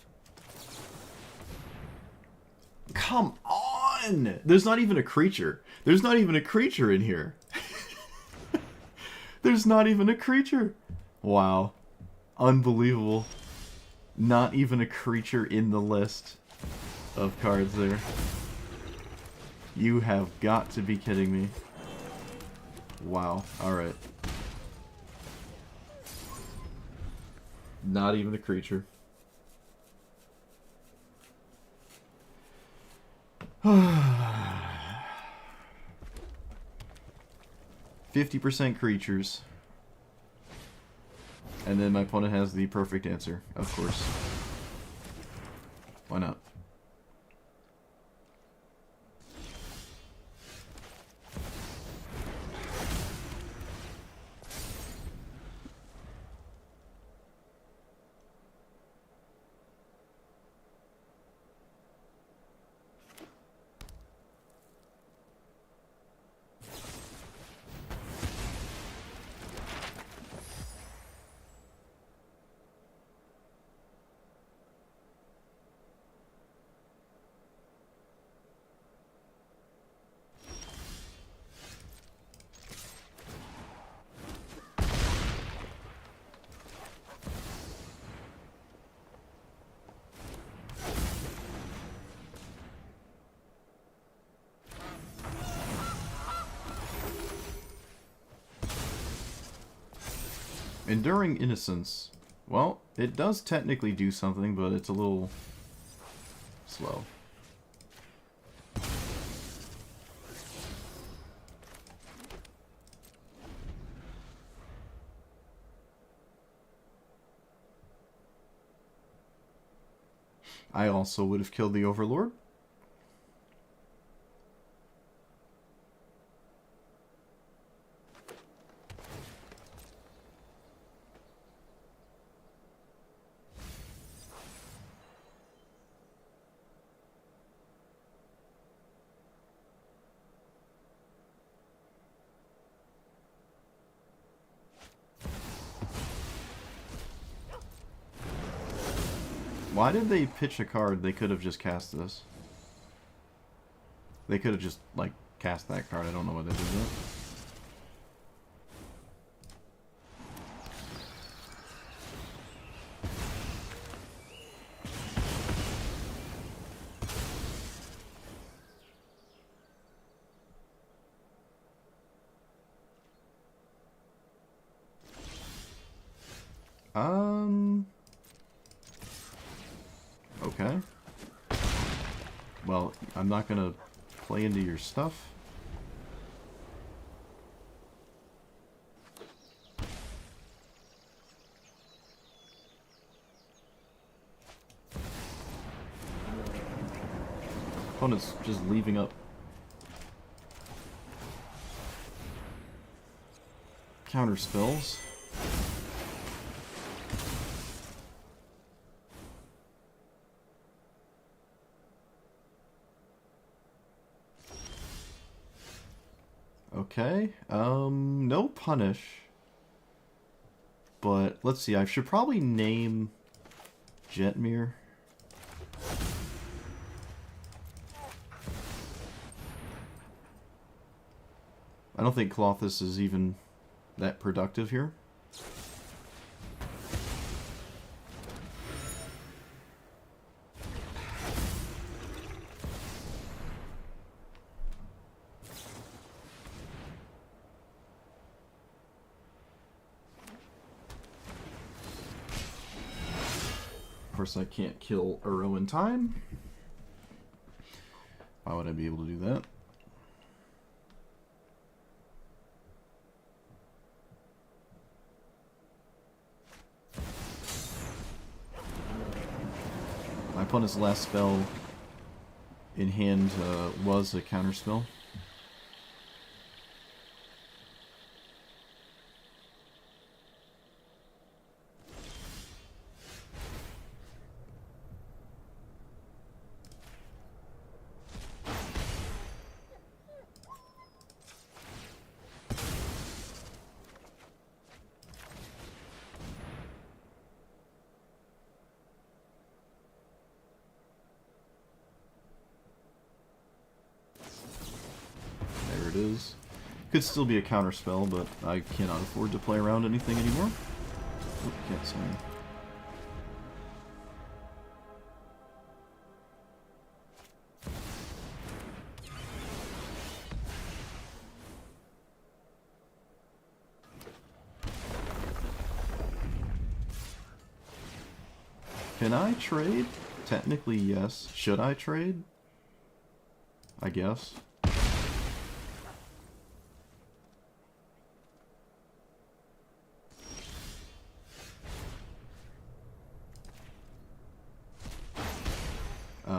Come on! There's not even a creature. There's not even a creature in here. There's not even a creature. Wow. Unbelievable. Not even a creature in the list of cards there. You have got to be kidding me. Wow. Alright. Not even a creature. 50% creatures. And then my opponent has the perfect answer, of course. Why not? Enduring Innocence. Well, it does technically do something, but it's a little slow. I also would have killed the Overlord. Why did they pitch a card? They could have just cast this. They could have just, like, cast that card. I don't know why they did that. Okay. Well, I'm not gonna play into your stuff. Opponent's just leaving up counter spells. Okay, no punish. But, let's see, I should probably name Jetmir. I don't think Colossus is even that productive here. Of course, I can't kill Uro in time. Why would I be able to do that? My opponent's last spell in hand was a counter spell. It is. Could still be a counter spell, but I cannot afford to play around anything anymore. Oop, can't swing. Can I trade? Technically, yes. Should I trade? I guess.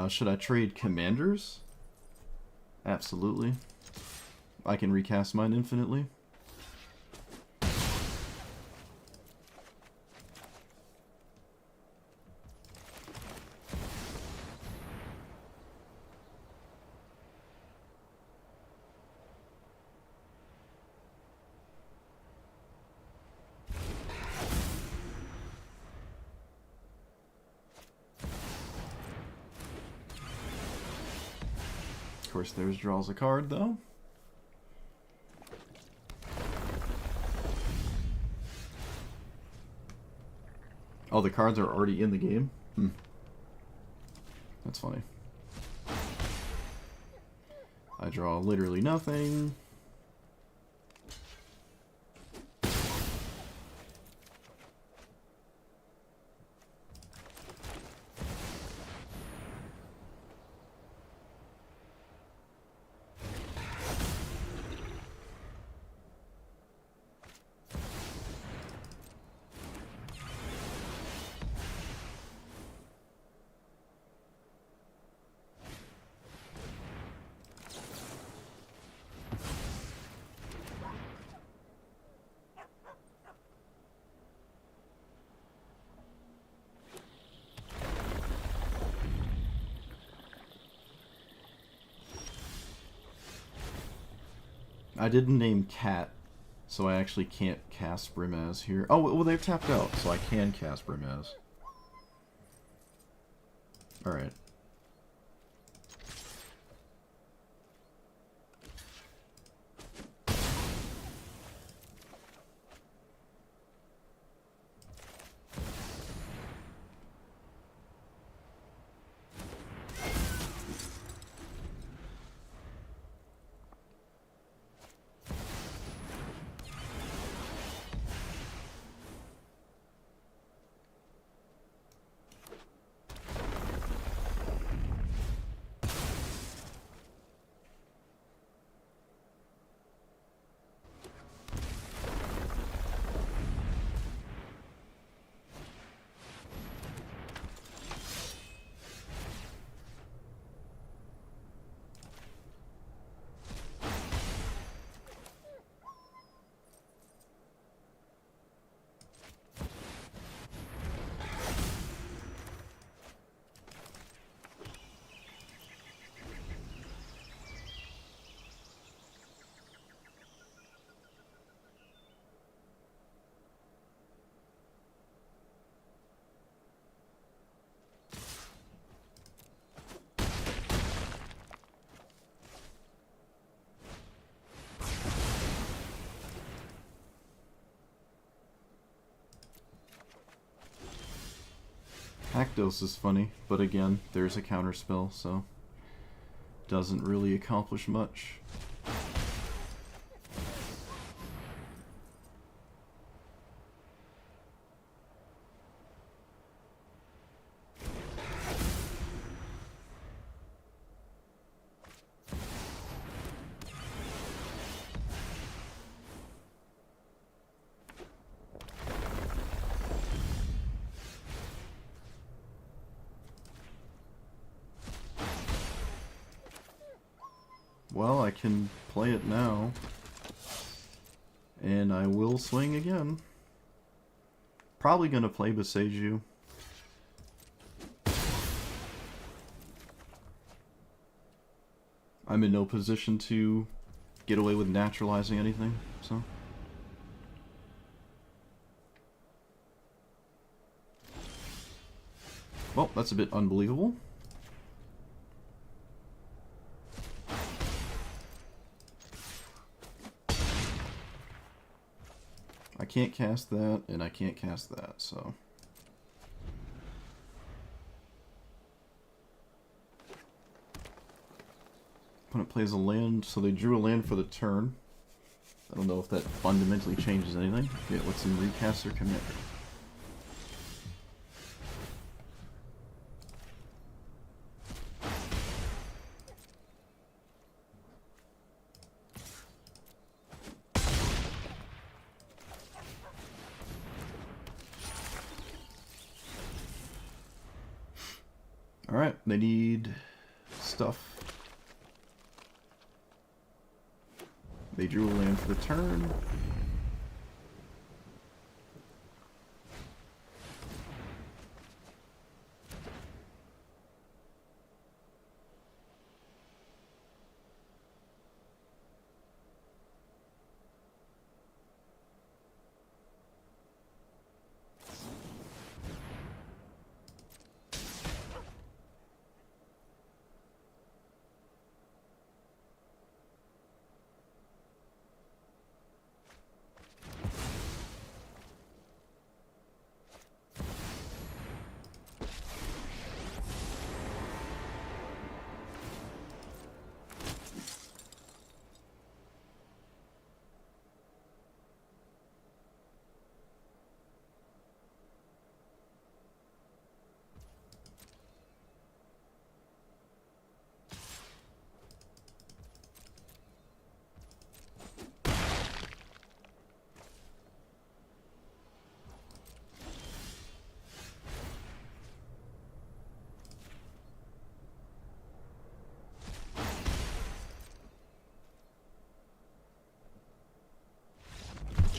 Should I trade commanders? Absolutely. I can recast mine infinitely. Of course, theirs draws a card, though. Oh, the cards are already in the game? That's funny. I draw literally nothing. I didn't name Cat, so I actually can't cast Brimaz here. Oh, well, they've tapped out, so I can cast Brimaz. Alright. Actos is funny, but again, there's a counterspell, so doesn't really accomplish much. Well, I can play it now, and I will swing again. Probably gonna play Boseiju. I'm in no position to get away with naturalizing anything, so. Well, that's a bit unbelievable. I can't cast that, and I can't cast that, so. Opponent plays a land, so they drew a land for the turn. I don't know if that fundamentally changes anything. Yeah, let's them recast their commander. Alright, they need stuff. They drew a land for the turn.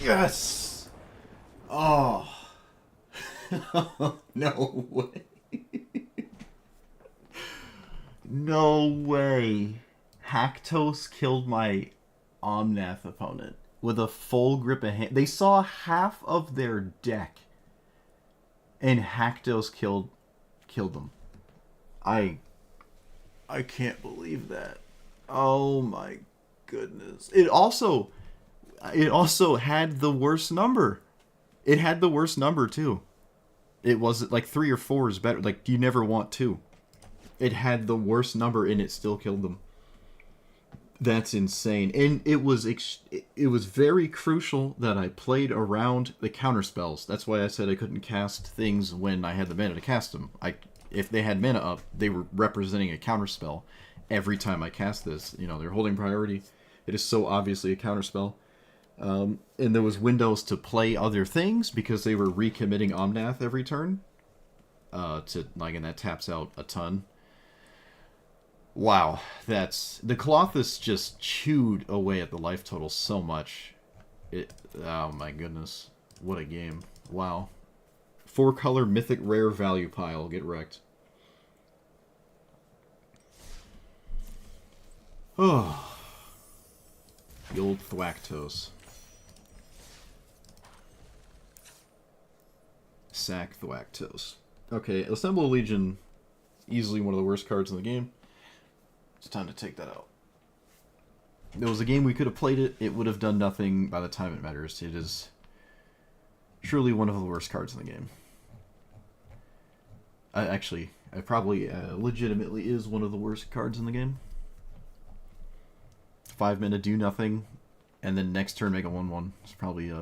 Yes! Oh. No way. No way. Haktos killed my Omnath opponent with a full grip of hand. They saw half of their deck, and Haktos killed them. I can't believe that. Oh my goodness. It also had the worst number. It had the worst number too. It wasn't like 3 or 4 is better. Like, you never want 2. It had the worst number and it still killed them. That's insane. And it was very crucial that I played around the counter spells. That's why I said I couldn't cast things when I had the mana to cast them. If they had mana up, they were representing a counter spell every time I cast this. You know, they're holding priority. It is so obviously a counter spell. And there was windows to play other things because they were recommitting Omnath every turn. And that taps out a ton. Wow, the Colossus just chewed away at the life total so much. Oh my goodness, what a game! Wow, 4-color mythic rare value pile, get wrecked. Oh, the old Thwactos. Sack Thwactos. Okay, Assemble a Legion, easily one of the worst cards in the game. It's time to take that out. There was a game we could have played it. It would have done nothing by the time it matters. It is truly one of the worst cards in the game. Actually, it probably legitimately is one of the worst cards in the game. 5 mana, do nothing, and then next turn make a 1/1. It's probably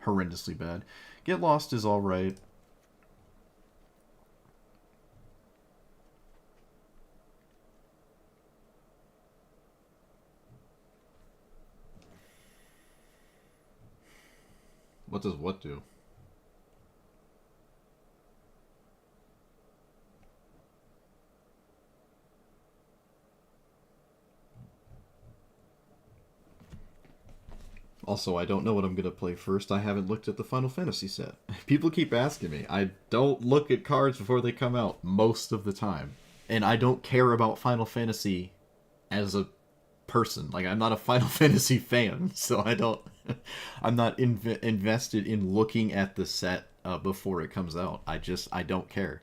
horrendously bad. Get Lost is alright. What does what do? Also, I don't know what I'm going to play first. I haven't looked at the Final Fantasy set. People keep asking me. I don't look at cards before they come out most of the time. And I don't care about Final Fantasy as a person. Like, I'm not a Final Fantasy fan, so I don't... I'm not invested in looking at the set before it comes out. I don't care.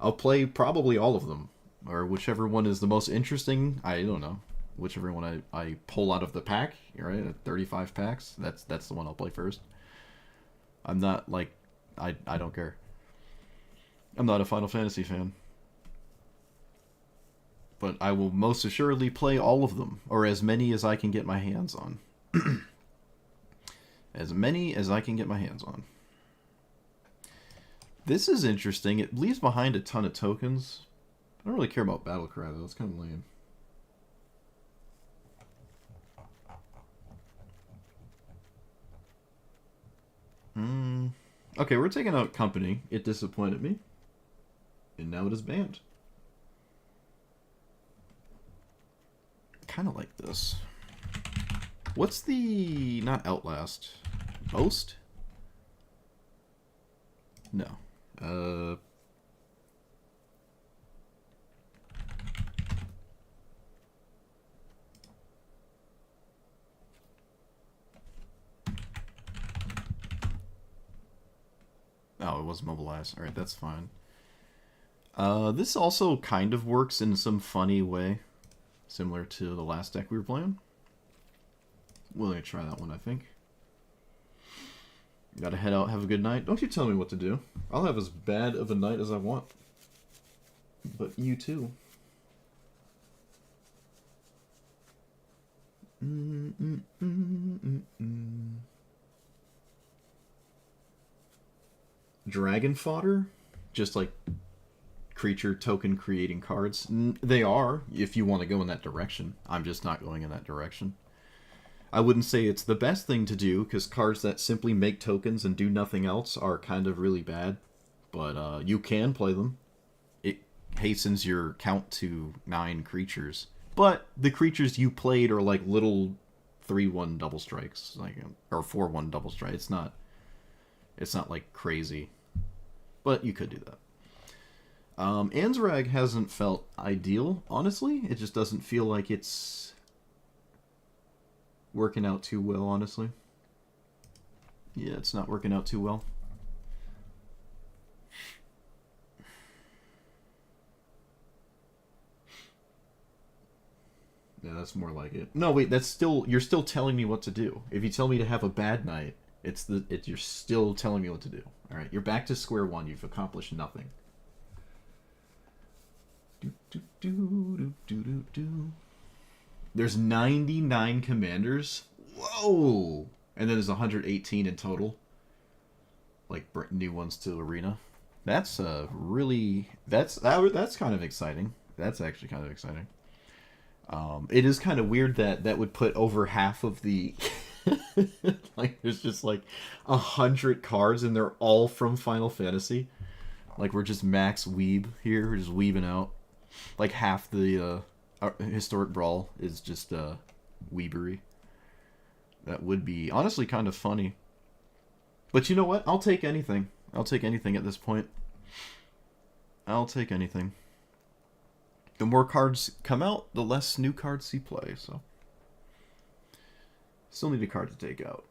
I'll play probably all of them. Or whichever one is the most interesting. I don't know. Whichever one I pull out of the pack, right? At 35 packs, that's the one I'll play first. I'm not like I don't care. I'm not a Final Fantasy fan. But I will most assuredly play all of them, or as many as I can get my hands on. As many as I can get my hands on. This is interesting. It leaves behind a ton of tokens. I don't really care about Battlecry though. It's kind of lame. Okay, we're taking out Company. It disappointed me. And now it is banned. Kind of like this. What's the... not Outlast. Boast? No. Oh, it was mobilized. Alright, that's fine. This also kind of works in some funny way. Similar to the last deck we were playing. We're going to try that one, I think. Gotta head out, have a good night. Don't you tell me what to do. I'll have as bad of a night as I want. But you too. Dragon fodder? Just like creature token creating cards. They are, if you want to go in that direction. I'm just not going in that direction. I wouldn't say it's the best thing to do, because cards that simply make tokens and do nothing else are kind of really bad. But you can play them. It hastens your count to 9 creatures. But the creatures you played are like little 3/1 double strikes, like, or 4/1 double strike. It's not like crazy. But you could do that. Anzrag hasn't felt ideal, honestly. It just doesn't feel like it's working out too well, honestly. Yeah, it's not working out too well. Yeah, that's more like it. No, wait, that's still... you're still telling me what to do. If you tell me to have a bad night, you're still telling me what to do. Alright, you're back to square one. You've accomplished nothing. There's 99 commanders. Whoa! And then there's 118 in total. Like new ones to Arena. That's really... that's kind of exciting. That's actually kind of exciting. It is kind of weird that would put over half of the... like, there's just like 100 cards and they're all from Final Fantasy. Like, we're just max weeb here. We're just weebing out. Like, half the Historic Brawl is just weebery. That would be honestly kind of funny. But you know what? I'll take anything. I'll take anything at this point. I'll take anything. The more cards come out, the less new cards you play, so... Still need a card to take out.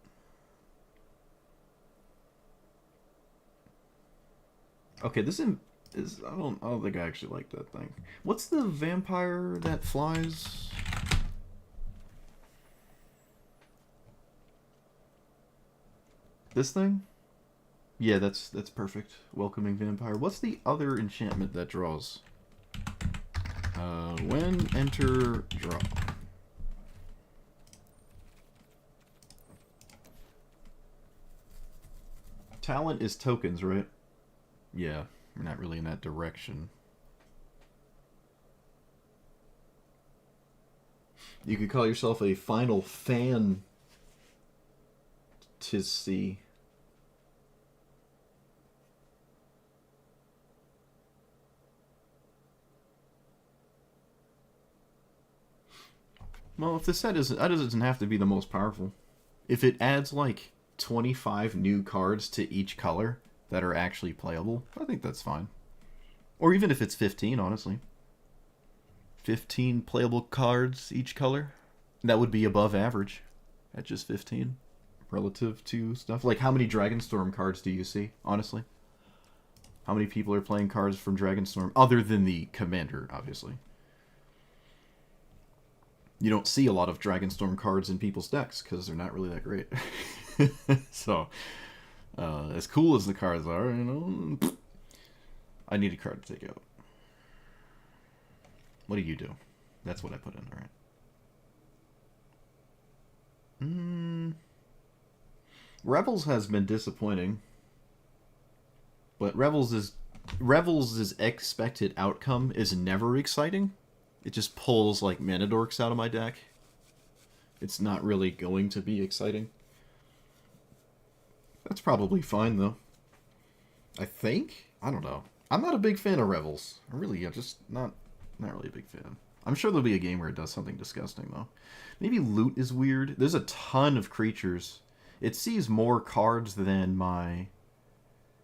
Okay, this is... I don't think I actually like that thing. What's the vampire that flies? This thing? Yeah, that's perfect. Welcoming Vampire. What's the other enchantment that draws? When enter draw. Talent is tokens, right? Yeah, we're not really in that direction. You could call yourself a final fan to see. Well, if the set isn't, that doesn't have to be the most powerful. If it adds like 25 new cards to each color that are actually playable, I think that's fine. Or even if it's 15, honestly. 15 playable cards each color. That would be above average at just 15 relative to stuff. Like, how many Dragonstorm cards do you see, honestly? How many people are playing cards from Dragonstorm other than the commander, obviously? You don't see a lot of Dragonstorm cards in people's decks because they're not really that great. So, as cool as the cards are, you know, I need a card to take out. What do you do? That's what I put in, alright. Rebels has been disappointing. But Rebels' expected outcome is never exciting. It just pulls, like, mana dorks out of my deck. It's not really going to be exciting. That's probably fine, though. I think? I don't know. I'm not a big fan of Rebels. I'm just not really a big fan. I'm sure there'll be a game where it does something disgusting, though. Maybe loot is weird. There's a ton of creatures. It sees more cards than my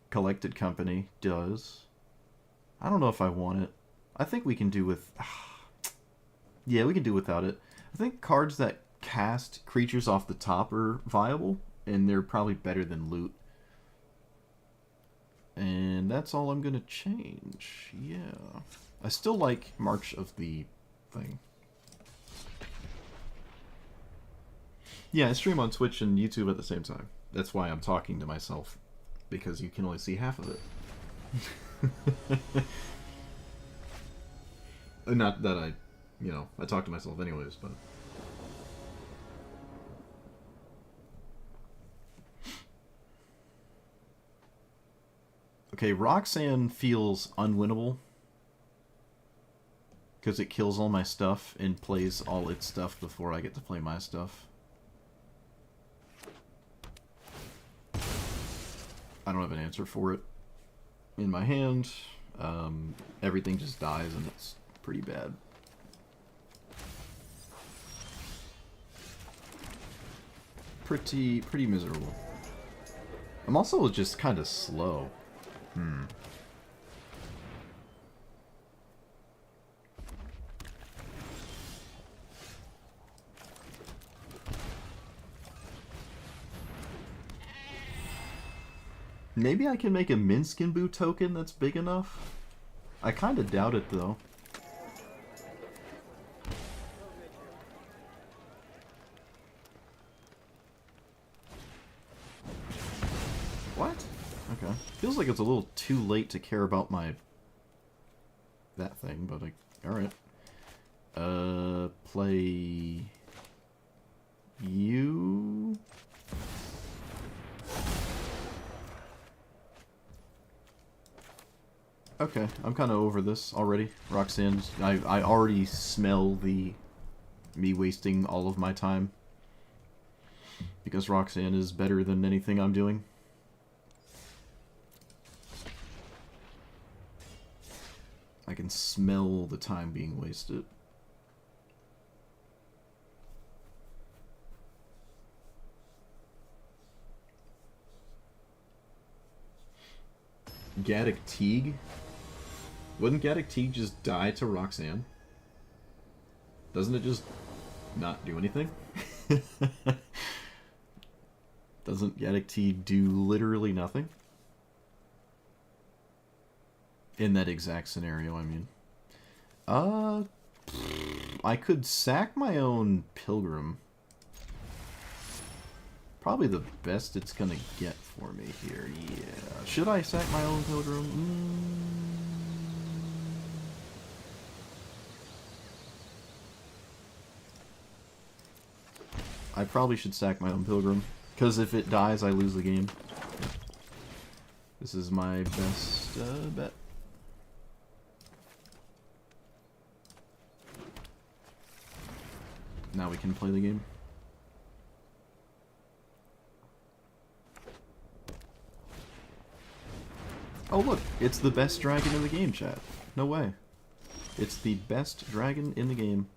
collected company does. I don't know if I want it. I think we can do with... Yeah, we can do without it. I think cards that cast creatures off the top are viable, and they're probably better than loot. And that's all I'm going to change. Yeah. I still like March of the thing. Yeah, I stream on Twitch and YouTube at the same time. That's why I'm talking to myself, because you can only see half of it. Not that I talk to myself anyways, but... Okay, Roxanne feels unwinnable. Because it kills all my stuff and plays all its stuff before I get to play my stuff. I don't have an answer for it in my hand. Everything just dies and it's pretty bad. Pretty miserable. I'm also just kind of slow. Maybe I can make a Minskinbu token that's big enough? I kind of doubt it, though. What? Okay. Feels like it's a little too late to care about that thing, but alright. Play... you... Okay, I'm kind of over this already. Roxanne, I already smell me wasting all of my time. Because Roxanne is better than anything I'm doing. I can smell the time being wasted. Gaddock Teague? Wouldn't Gaddock Teague just die to Roxanne? Doesn't it just not do anything? Doesn't Gaddock Teague do literally nothing? In that exact scenario, I mean. I could sack my own Pilgrim. Probably the best it's gonna get for me here. Yeah. Should I sack my own pilgrim? I probably should sack my own pilgrim, because if it dies, I lose the game. This is my best bet. Now we can play the game. Oh look, it's the best dragon in the game, chat. No way. It's the best dragon in the game.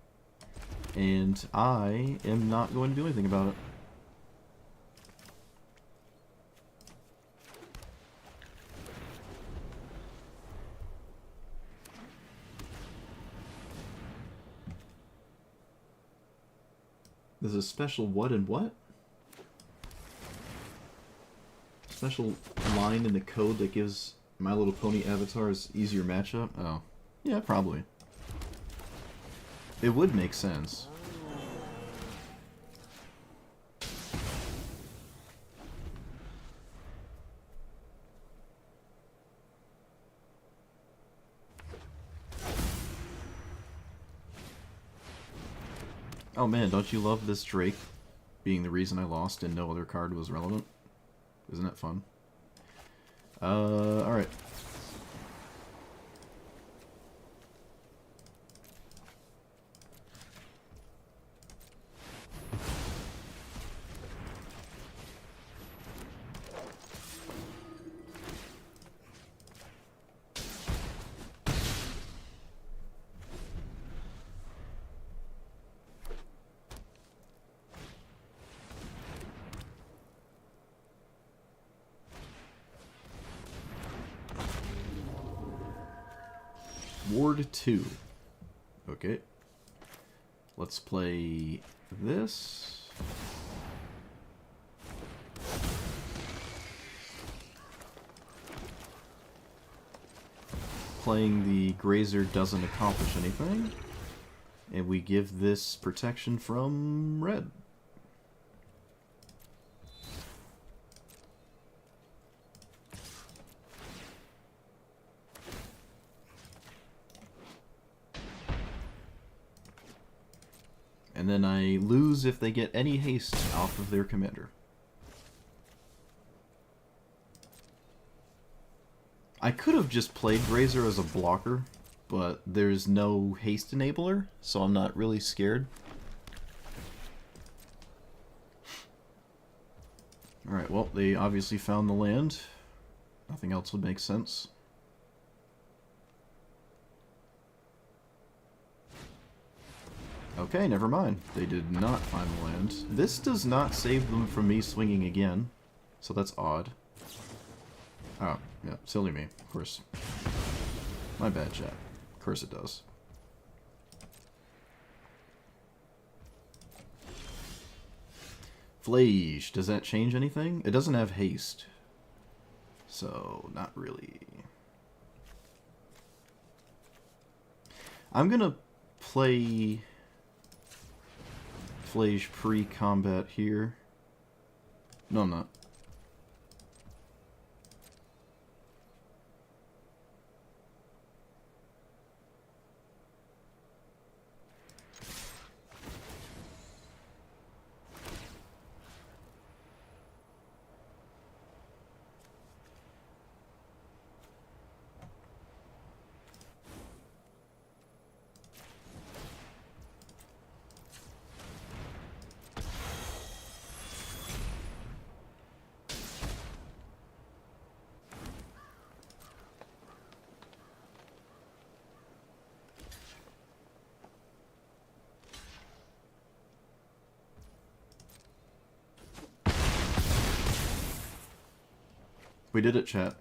And I am not going to do anything about it. There's a special what and what? Special line in the code that gives My Little Pony avatars easier matchup? Oh. Yeah, probably. It would make sense. Oh man, don't you love this Drake being the reason I lost and no other card was relevant? Isn't that fun? Alright. Ward 2. Okay. Let's play this. Playing the Grazer doesn't accomplish anything. And we give this protection from red. And then I lose if they get any haste off of their commander. I could have just played Grazer as a blocker, but there's no haste enabler, so I'm not really scared. Alright, well, they obviously found the land. Nothing else would make sense. Okay, never mind. They did not find the land. This does not save them from me swinging again, so that's odd. Oh, yeah, silly me, of course. My bad, chat. Of course it does. Flage, does that change anything? It doesn't have haste, so not really. I'm gonna play Flage pre-combat here. No, I'm not. We did it, chat.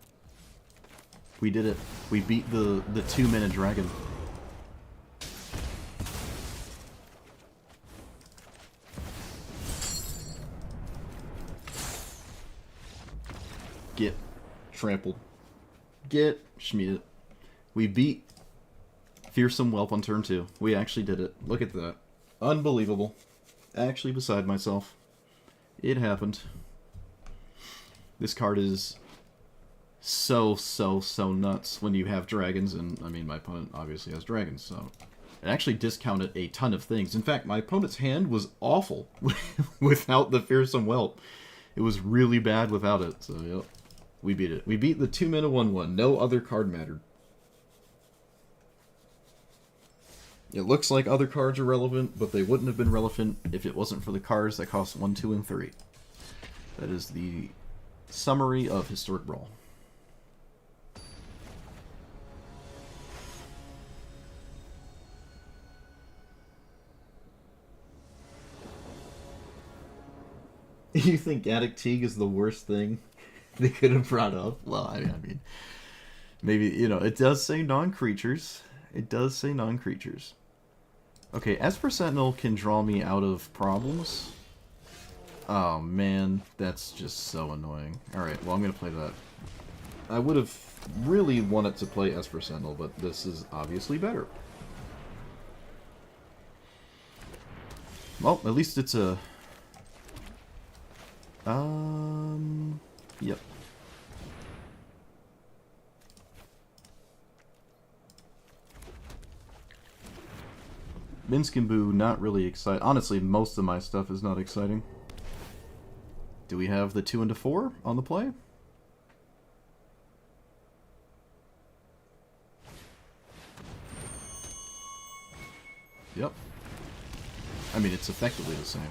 We did it. We beat the 2-minute dragon. Get trampled. Get schmeated. We beat Fearsome Whelp on turn 2. We actually did it. Look at that. Unbelievable. Actually beside myself. It happened. This card is so nuts when you have dragons, and I mean, my opponent obviously has dragons, so it actually discounted a ton of things. In fact, my opponent's hand was awful without the Fearsome Whelp. It was really bad without it, so yep. We beat it. We beat the 2-mana 1/1. No other card mattered. It looks like other cards are relevant, but they wouldn't have been relevant if it wasn't for the cards that cost 1, 2, and 3. That is the summary of Historic Brawl. You think Attic Teague is the worst thing they could have brought up? Well, I mean, maybe, you know, it does say non-creatures. It does say non-creatures. Okay, Esper Sentinel can draw me out of problems. Oh, man, that's just so annoying. Alright, well, I'm going to play that. I would have really wanted to play Esper Sentinel, but this is obviously better. Well, at least it's a... Yep. Minsk and Boo, not really excited. Honestly, most of my stuff is not exciting. Do we have the 2 into 4 on the play? Yep. I mean, it's effectively the same.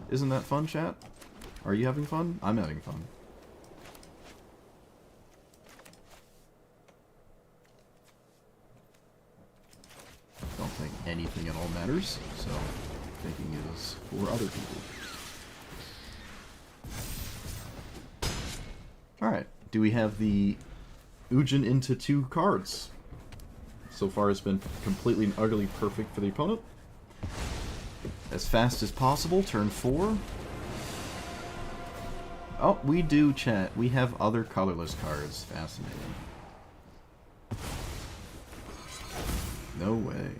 Isn't that fun, chat? Are you having fun? I'm having fun. Don't think anything at all matters, so thinking is for other people. Alright, do we have the Ujin into 2 cards? So far it's been completely and utterly perfect for the opponent. As fast as possible, turn 4. Oh, we do, chat. We have other colorless cards. Fascinating. No way.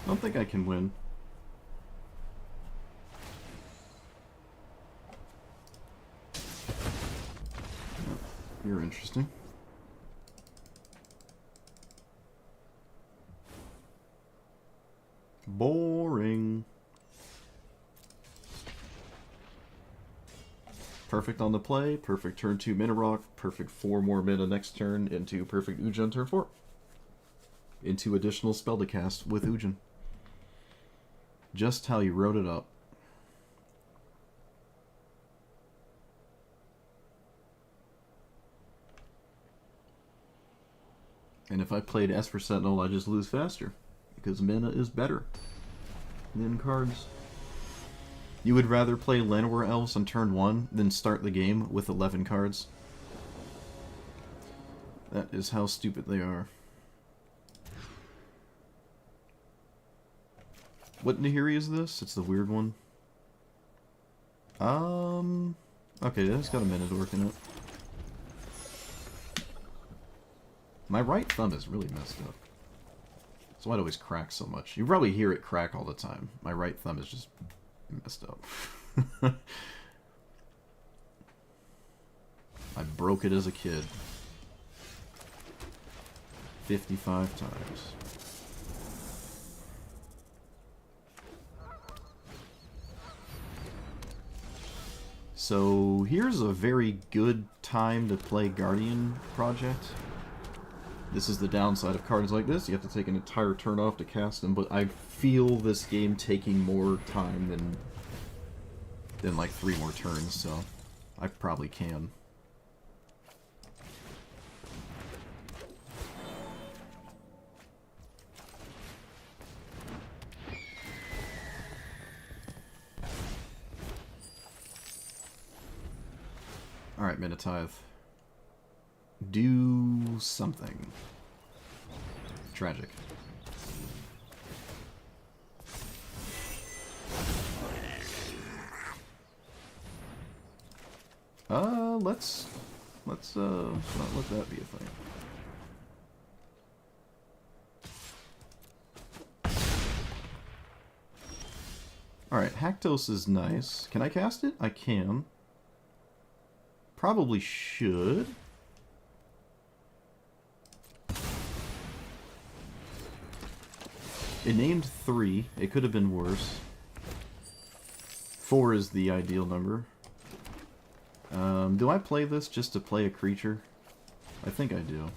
I don't think I can win. Oh, you're interesting. Boring. Perfect on the play, perfect turn 2 mana rock, perfect 4 more mana next turn, into perfect Ujin turn 4. Into additional spell to cast with Ujin. Just how you wrote it up. And if I played Esper Sentinel, I just lose faster. Because mana is better than cards. You would rather play Llanowar Elves on turn 1 than start the game with 11 cards? That is how stupid they are. What Nahiri is this? It's the weird one. Okay, that's got a minute to work in it. My right thumb is really messed up. That's why it always cracks so much. You probably hear it crack all the time. My right thumb is just messed up. I broke it as a kid. 55 times. So here's a very good time to play Guardian Project. This is the downside of cards like this. You have to take an entire turn off to cast them, but I feel this game taking more time than like 3 more turns, so I probably can. Alright, Minotithe. Do something. Tragic. Let's not let that be a thing. Alright, Haktos is nice. Can I cast it? I can. Probably should. It named 3. It could have been worse. 4 is the ideal number. Do I play this just to play a creature? I think I do.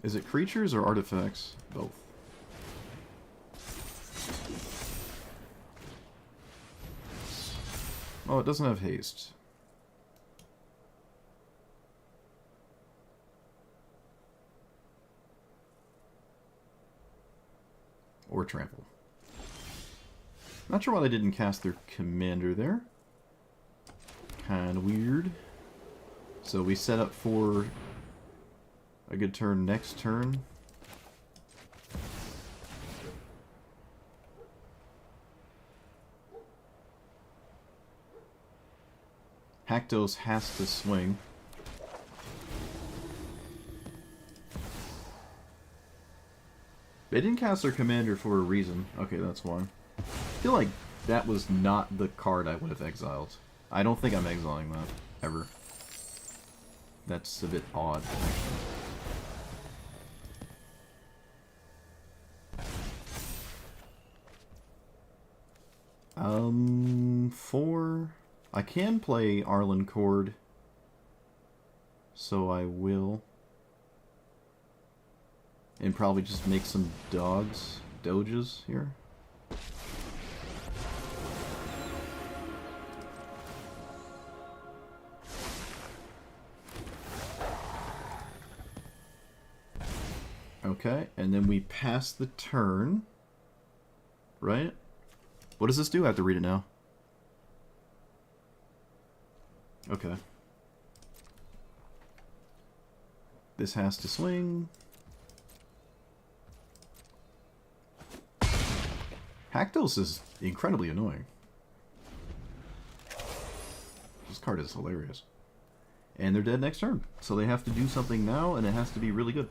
Is it creatures or artifacts? Both. Oh, it doesn't have haste. Or trample. Not sure why they didn't cast their commander there. Kinda weird. So we set up for a good turn next turn. Haktos has to swing. They didn't cast their commander for a reason. Okay, that's why. I feel like that was not the card I would have exiled. I don't think I'm exiling that, ever. That's a bit odd, actually. 4... I can play Arlen Cord, so I will. And probably just make some doges here. Okay, and then we pass the turn, right? What does this do? I have to read it now. Okay. This has to swing. Haktos is incredibly annoying. This card is hilarious. And they're dead next turn. So they have to do something now, and it has to be really good.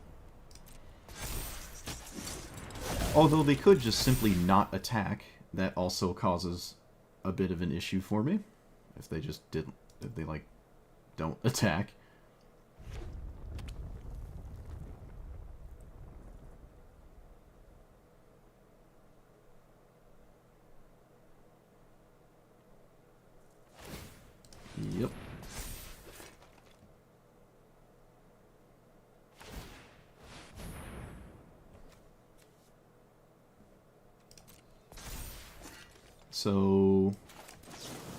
Although they could just simply not attack. That also causes a bit of an issue for me. If they just didn't. If they, like, don't attack. Yep. So,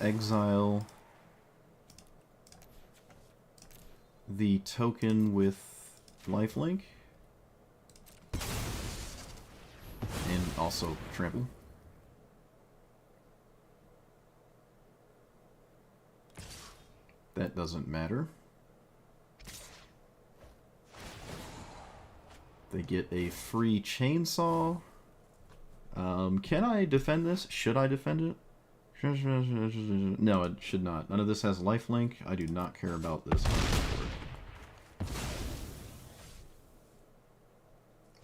exile the token with lifelink, and also trample. That doesn't matter. They get a free chainsaw. Can I defend this? Should I defend it? No, it should not. None of this has lifelink. I do not care about this.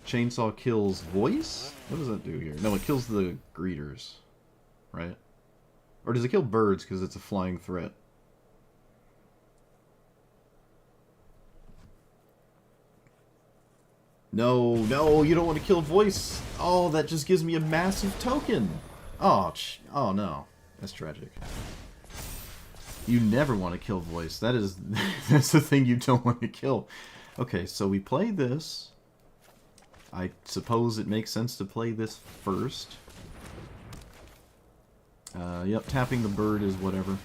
Chainsaw kills voice? What does that do here? No, it kills the greeters, right? Or does it kill birds because it's a flying threat? No, no, you don't want to kill voice. Oh, that just gives me a massive token. Oh, oh no. That's tragic. You never want to kill voice. That is, that's the thing you don't want to kill. Okay, so we play this. I suppose it makes sense to play this first. Yep, tapping the bird is whatever.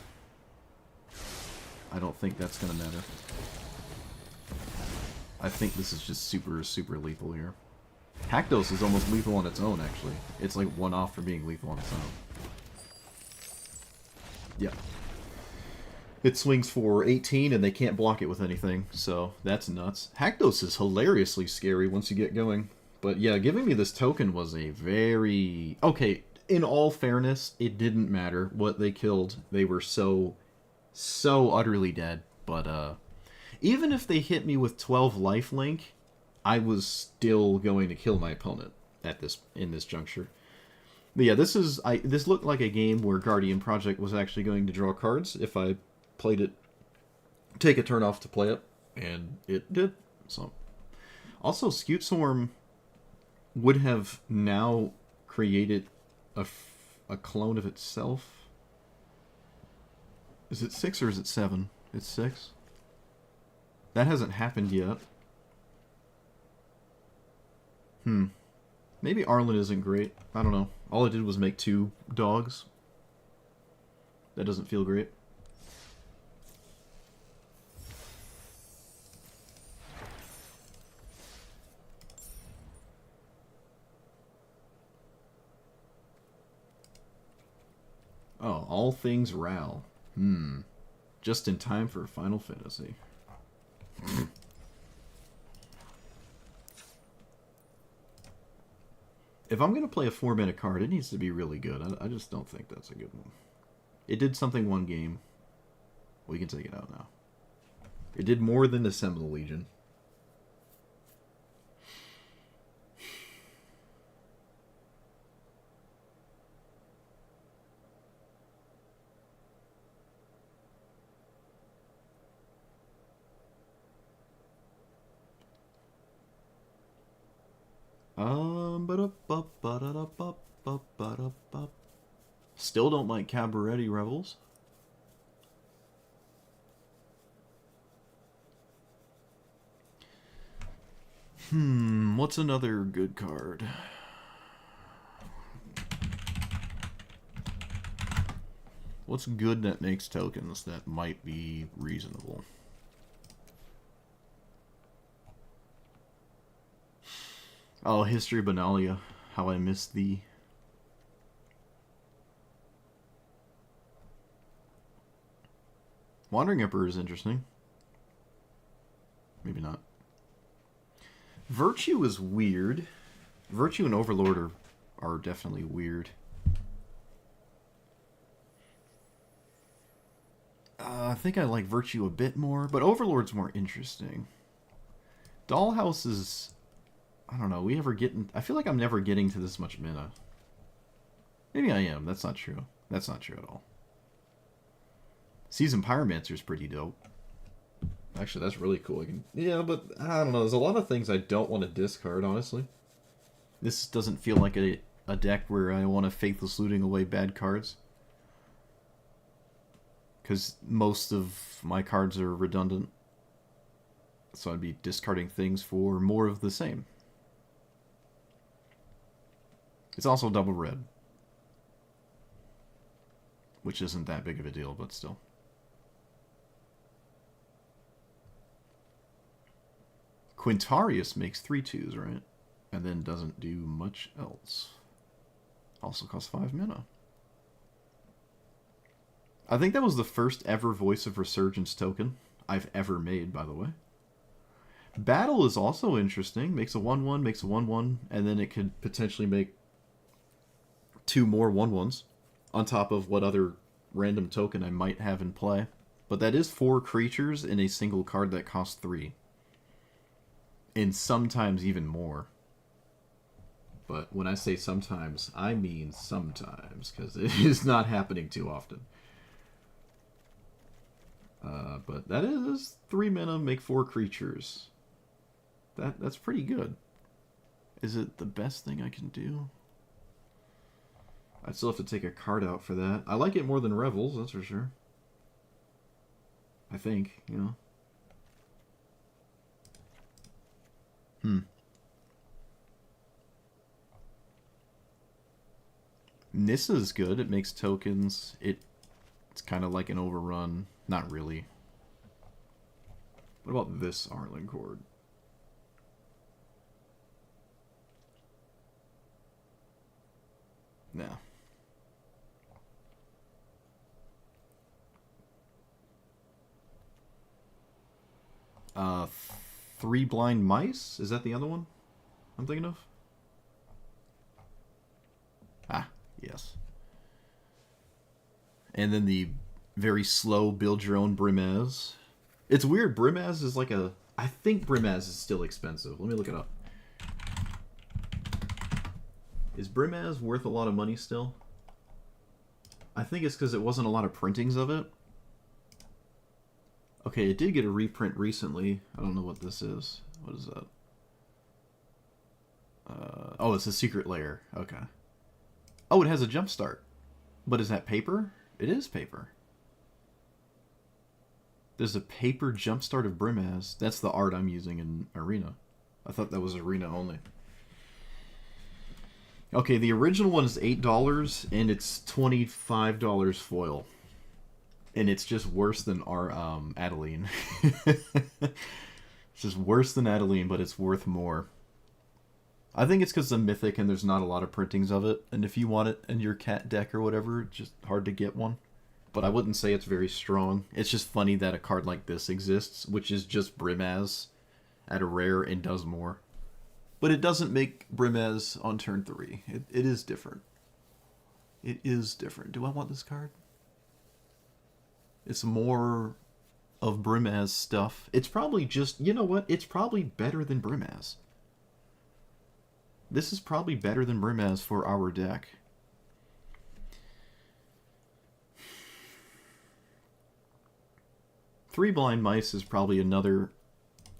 I don't think that's going to matter. I think this is just super, super lethal here. Hakdos is almost lethal on its own, actually. It's like one off for being lethal on its own. Yeah. It swings for 18 and they can't block it with anything, so that's nuts. Hakdos is hilariously scary once you get going. But yeah, giving me this token was a very... Okay, in all fairness, it didn't matter what they killed. They were so utterly dead. But even if they hit me with 12 lifelink, I was still going to kill my opponent in this juncture. But yeah, this looked like a game where Guardian Project was actually going to draw cards if I played it, take a turn off to play it, and it did. So, also, Scute Swarm would have now created a clone of itself. Is it 6 or is it 7? It's 6. That hasn't happened yet. Maybe Arlen isn't great. I don't know. All I did was make 2 dogs. That doesn't feel great. Oh, all things Ral. Just in time for Final Fantasy. If I'm going to play a 4-mana card, it needs to be really good. I just don't think that's a good one. It did something one game. We can take it out now. It did more than Assemble the Legion. Still don't like Cabaretti Rebels. What's another good card? What's good that makes tokens that might be reasonable? Oh, History Benalia. How I Missed Thee. Wandering Emperor is interesting. Maybe not. Virtue is weird. Virtue and Overlord are definitely weird. I think I like Virtue a bit more, but Overlord's more interesting. Dollhouse is... I don't know, I feel like I'm never getting to this much mana. Maybe I am, that's not true. That's not true at all. Season Pyromancer is pretty dope. Actually, that's really cool. Yeah, but I don't know, there's a lot of things I don't want to discard, honestly. This doesn't feel like a deck where I want to Faithless Looting away bad cards. Because most of my cards are redundant. So I'd be discarding things for more of the same. It's also double red. Which isn't that big of a deal, but still. Quintarius makes 3/2s, right? And then doesn't do much else. Also costs 5 mana. I think that was the first ever Voice of Resurgence token I've ever made, by the way. Battle is also interesting. Makes a 1/1, makes a 1/1, and then it could potentially make 2 more 1/1s on top of what other random token I might have in play. But that is 4 creatures in a single card that costs 3. And sometimes even more. But when I say sometimes, I mean sometimes, because it is not happening too often. But that is 3 mana, make 4 creatures. That's pretty good. Is it the best thing I can do? I'd still have to take a card out for that. I like it more than Revels, that's for sure. I think, you know. Nissa's good. It makes tokens. It's kind of like an overrun. Not really. What about this Arlen Cord? No. 3 Blind Mice? Is that the other one I'm thinking of? Ah, yes. And then the very slow build your own Brimaz. It's weird. Brimaz is like a... I think Brimaz is still expensive. Let me look it up. Is Brimaz worth a lot of money still? I think it's because it wasn't a lot of printings of it. Okay, it did get a reprint recently. I don't know what this is. What is that? Oh, it's a secret layer. Okay. Oh, it has a jump start. But is that paper? It is paper. There's a paper jumpstart of Brimaz. That's the art I'm using in Arena. I thought that was Arena only. Okay, the original one is $8, and it's $25 foil. And it's just worse than our Adeline. It's just worse than Adeline, but it's worth more. I think it's because it's a mythic and there's not a lot of printings of it. And if you want it in your cat deck or whatever, it's just hard to get one. But I wouldn't say it's very strong. It's just funny that a card like this exists, which is just Brimaz at a rare and does more. But it doesn't make Brimaz on turn 3. It is different. It is different. Do I want this card? It's more of Brimaz stuff. It's probably just... You know what? It's probably better than Brimaz. This is probably better than Brimaz for our deck. Three Blind Mice is probably another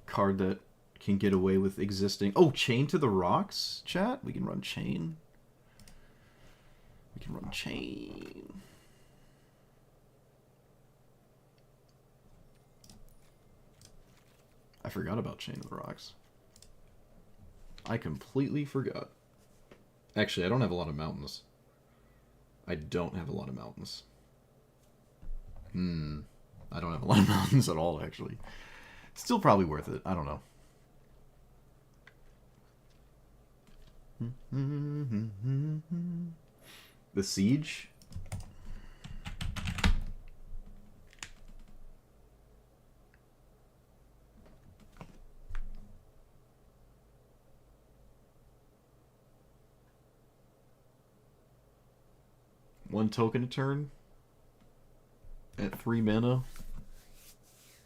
card that can get away with existing. Oh, Chain to the Rocks, chat? We can run Chain. We can run Chain. I forgot about Chain to the Rocks. I completely forgot. Actually, I don't have a lot of mountains. I don't have a lot of mountains. I don't have a lot of mountains at all, actually. Still probably worth it. I don't know. The Siege? One token a turn at 3 mana.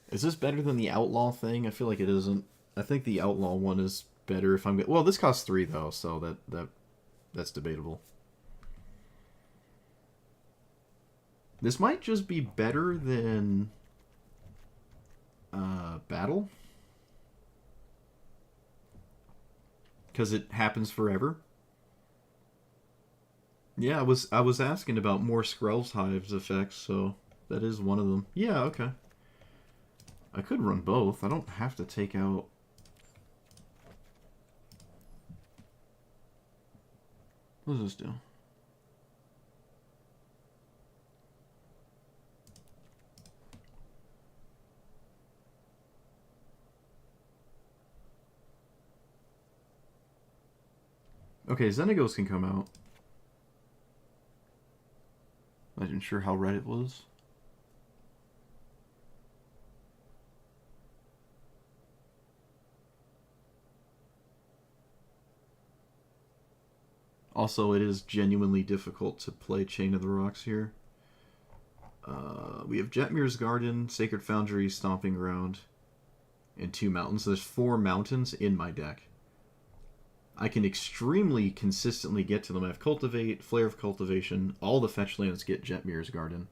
Is this better than the Outlaw thing? I feel like it isn't. I think the Outlaw one is better if I'm... Well, this costs 3 though, so that's debatable. This might just be better than Battle, because it happens forever. Yeah, I was asking about more Skrell's Hives effects, so that is one of them. Yeah, okay. I could run both. I don't have to take out... What does this do? Okay, Xenagos can come out. Not even sure how red it was. Also, it is genuinely difficult to play Chain of the Rocks here. We have Jetmir's Garden, Sacred Foundry, Stomping Ground, and 2 mountains. So there's 4 mountains in my deck. I can extremely consistently get to them. I have Cultivate, Flare of Cultivation, all the fetch lands get Jetmir's Garden.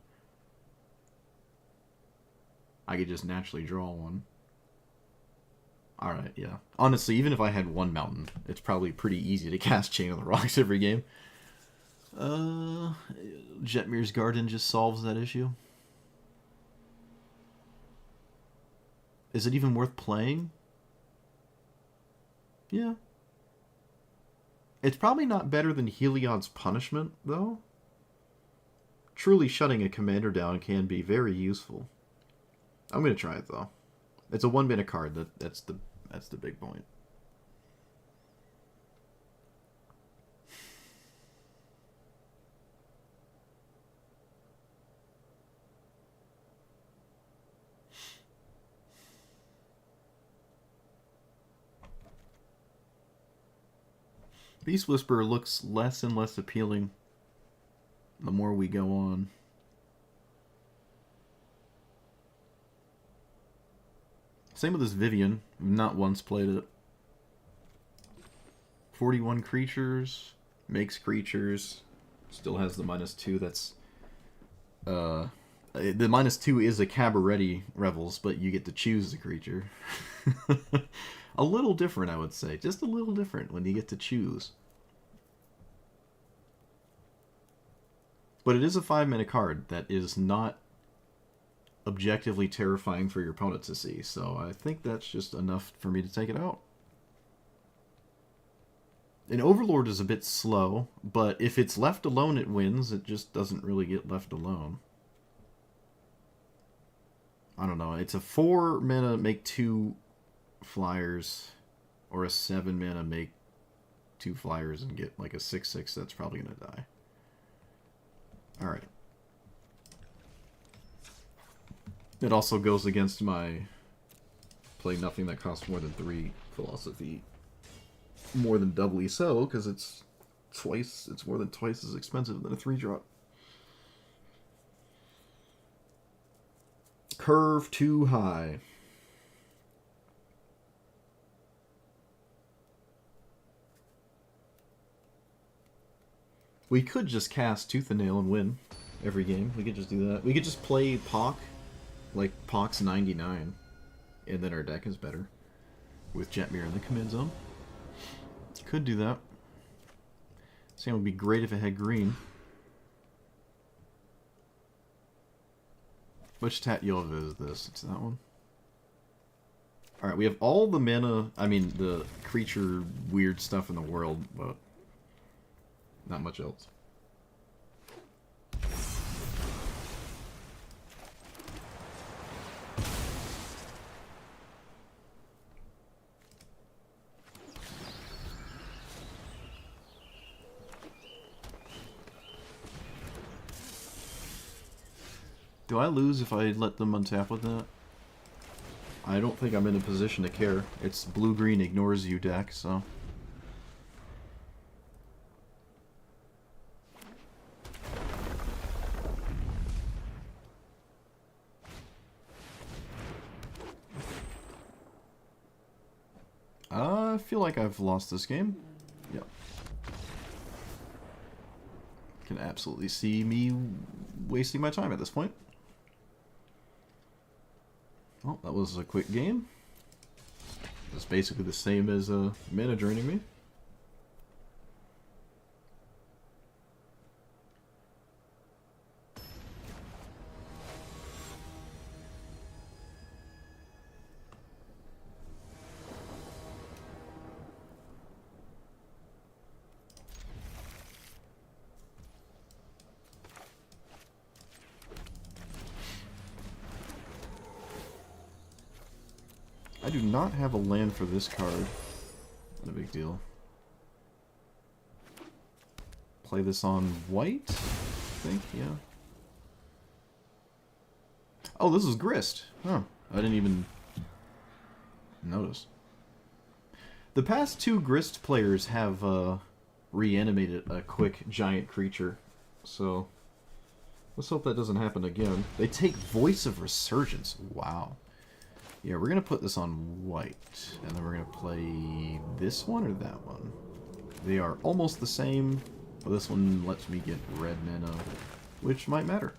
I could just naturally draw one. Alright, yeah. Honestly, even if I had one mountain, it's probably pretty easy to cast Chain of the Rocks every game. Jetmir's Garden just solves that issue. Is it even worth playing? Yeah. It's probably not better than Heliod's Punishment, though. Truly shutting a commander down can be very useful. I'm going to try it, though. It's a 1-mana card. That's the big point. Beast Whisperer looks less and less appealing the more we go on. Same with this Vivian. I've not once played it. 41 creatures. Makes creatures. Still has the -2. That's... the -2 is a Cabaret Revels, but you get to choose the creature. A little different, I would say. Just a little different when you get to choose. But it is a 5-mana card that is not objectively terrifying for your opponent to see. So I think that's just enough for me to take it out. An Overlord is a bit slow, but if it's left alone it wins. It just doesn't really get left alone. I don't know. It's a 4-mana make 2 flyers, or a 7-mana make 2 flyers and get like a 6/6 that's probably going to die. Alright. It also goes against my play nothing that costs more than 3 philosophy. More than doubly so, because it's more than twice as expensive than a 3-drop. Curve too high. We could just cast Tooth and Nail and win every game. We could just do that. We could just play Pock, like Pock's 99, and then our deck is better with Jetmir in the command zone. Could do that. Same would be great if it had green. Which Tatyova is this? It's that one. Alright, we have all the mana, I mean, the creature weird stuff in the world, but not much else. Do I lose if I let them untap with that? I don't think I'm in a position to care. It's blue-green ignores you deck, so... I feel like I've lost this game. Yep. Can absolutely see me wasting my time at this point. Well, that was a quick game. It's basically the same as mana draining me. I do not have a land for this card. Not a big deal. Play this on white, I think, yeah. Oh, this is Grist. Huh. I didn't even notice. The past 2 Grist players have reanimated a quick giant creature, so let's hope that doesn't happen again. They take Voice of Resurgence. Wow. Yeah, we're going to put this on white, and then we're going to play this one or that one. They are almost the same, but this one lets me get red mana, which might matter.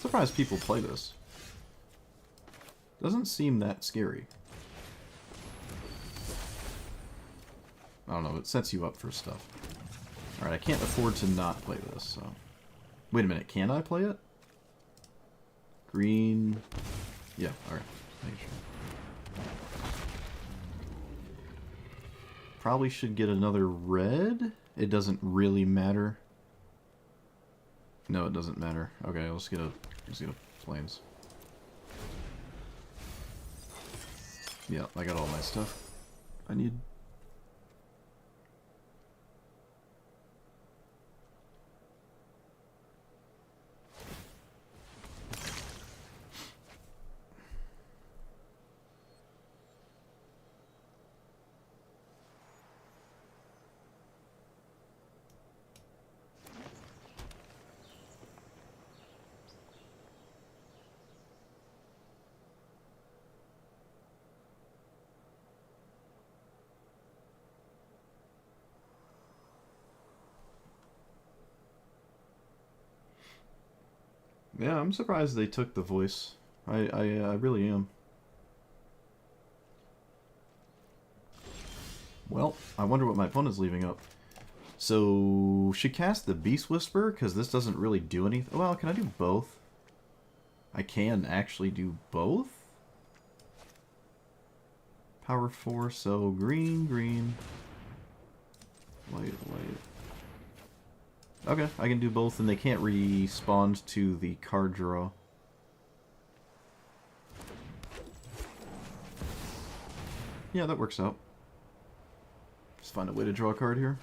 Surprised people play this. Doesn't seem that scary. I don't know, it sets you up for stuff. Alright, I can't afford to not play this, so... Wait a minute, can I play it? Green... Yeah, alright. Make sure. Probably should get another red? It doesn't really matter. No, it doesn't matter. Okay, let's get a plains. Yeah, I got all my stuff I need. Yeah, I'm surprised they took the voice. I really am. Well, I wonder what my opponent's leaving up. So, should cast the Beast Whisper, because this doesn't really do anything. Well, can I do both? I can actually do both? Power 4, so green, green. Light, light. Okay, I can do both, and they can't respond to the card draw. Yeah, that works out. Just find a way to draw a card here.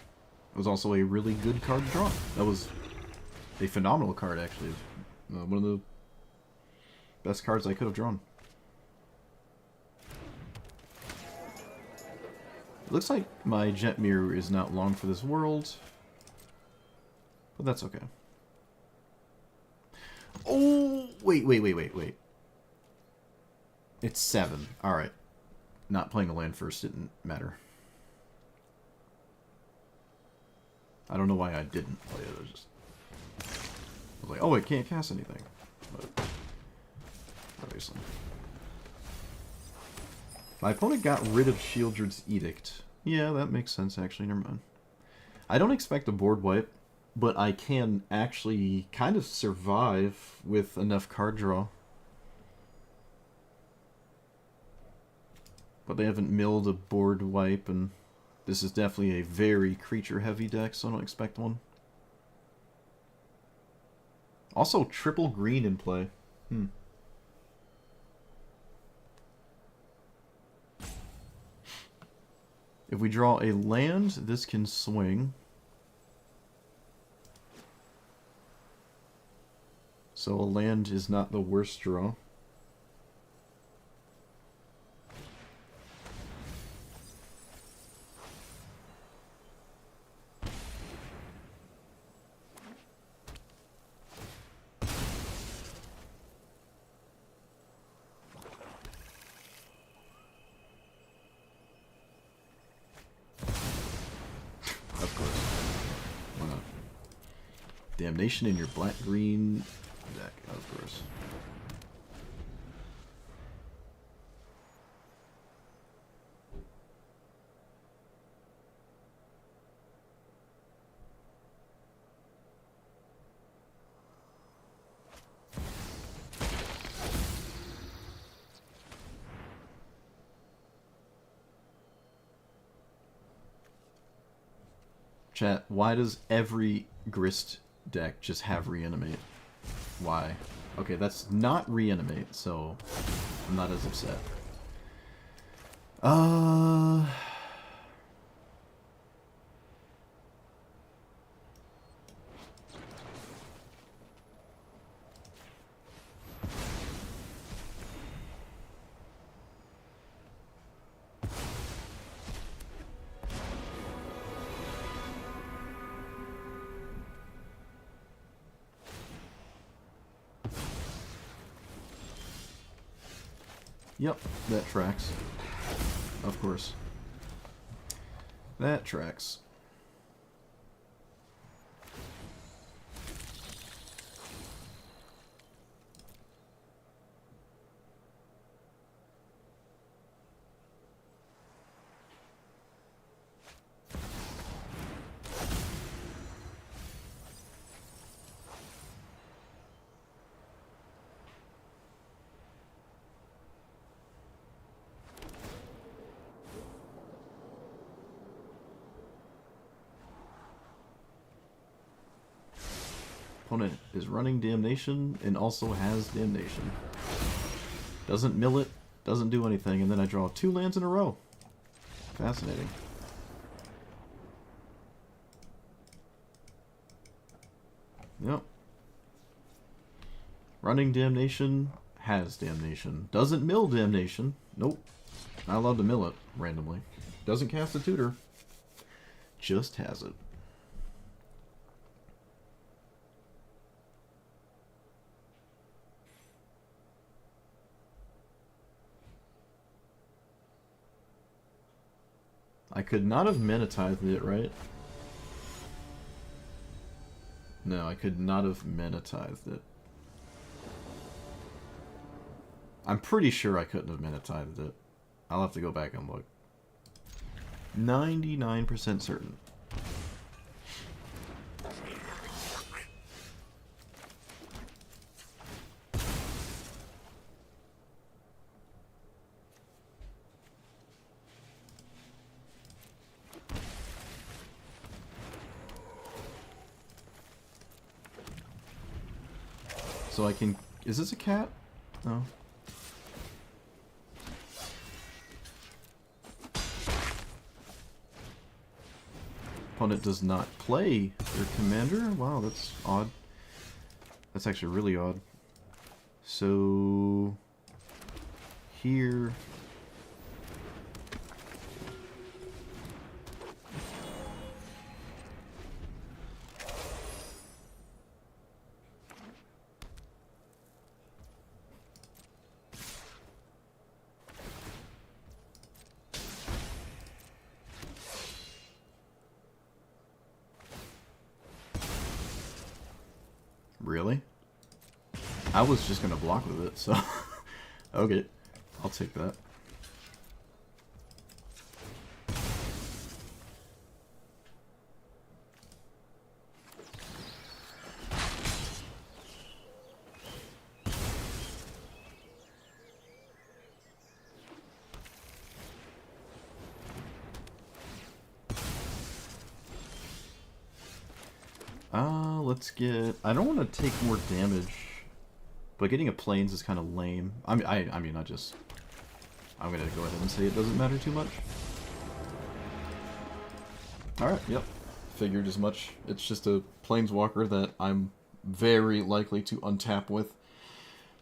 It was also a really good card to draw. That was a phenomenal card, actually. One of the best cards I could have drawn. It looks like my Jet Mirror is not long for this world. But that's okay. Oh, wait. It's 7. Alright. Not playing a land first didn't matter. I don't know why I didn't play it. I was like, oh, it can't cast anything. But, obviously. My opponent got rid of Sheoldred's Edict. Yeah, that makes sense, actually. Never mind. I don't expect a board wipe. But I can actually kind of survive with enough card draw. But they haven't milled a board wipe, and this is definitely a very creature-heavy deck, so I don't expect one. Also, triple green in play. If we draw a land, this can swing. So a land is not the worst draw. Of course. Why not? Damnation in your black-green deck, of course. Chat, why does every Grist deck just have Reanimate? Why? Okay, that's not reanimate, so I'm not as upset. Yep, that tracks. Of course. That tracks. Opponent is running Damnation and also has Damnation. Doesn't mill it, doesn't do anything, and then I draw 2 lands in a row. Fascinating. Yep. Running Damnation, has Damnation. Doesn't mill Damnation. Nope. Not allowed to mill it randomly. Doesn't cast a tutor. Just has it. I could not have monetized it, right? No, I could not have monetized it. I'm pretty sure I couldn't have monetized it. I'll have to go back and look. 99% certain. So I can... Is this a cat? No. Opponent does not play their commander? Wow, that's odd. That's actually really odd. So... Here... Really? I was just gonna block with it, so... Okay, I'll take that. Let's get... I don't want to take more damage, but getting a plains is kind of lame. I mean, I'm gonna go ahead and say it doesn't matter too much. Alright, yep. Figured as much. It's just a planeswalker that I'm very likely to untap with.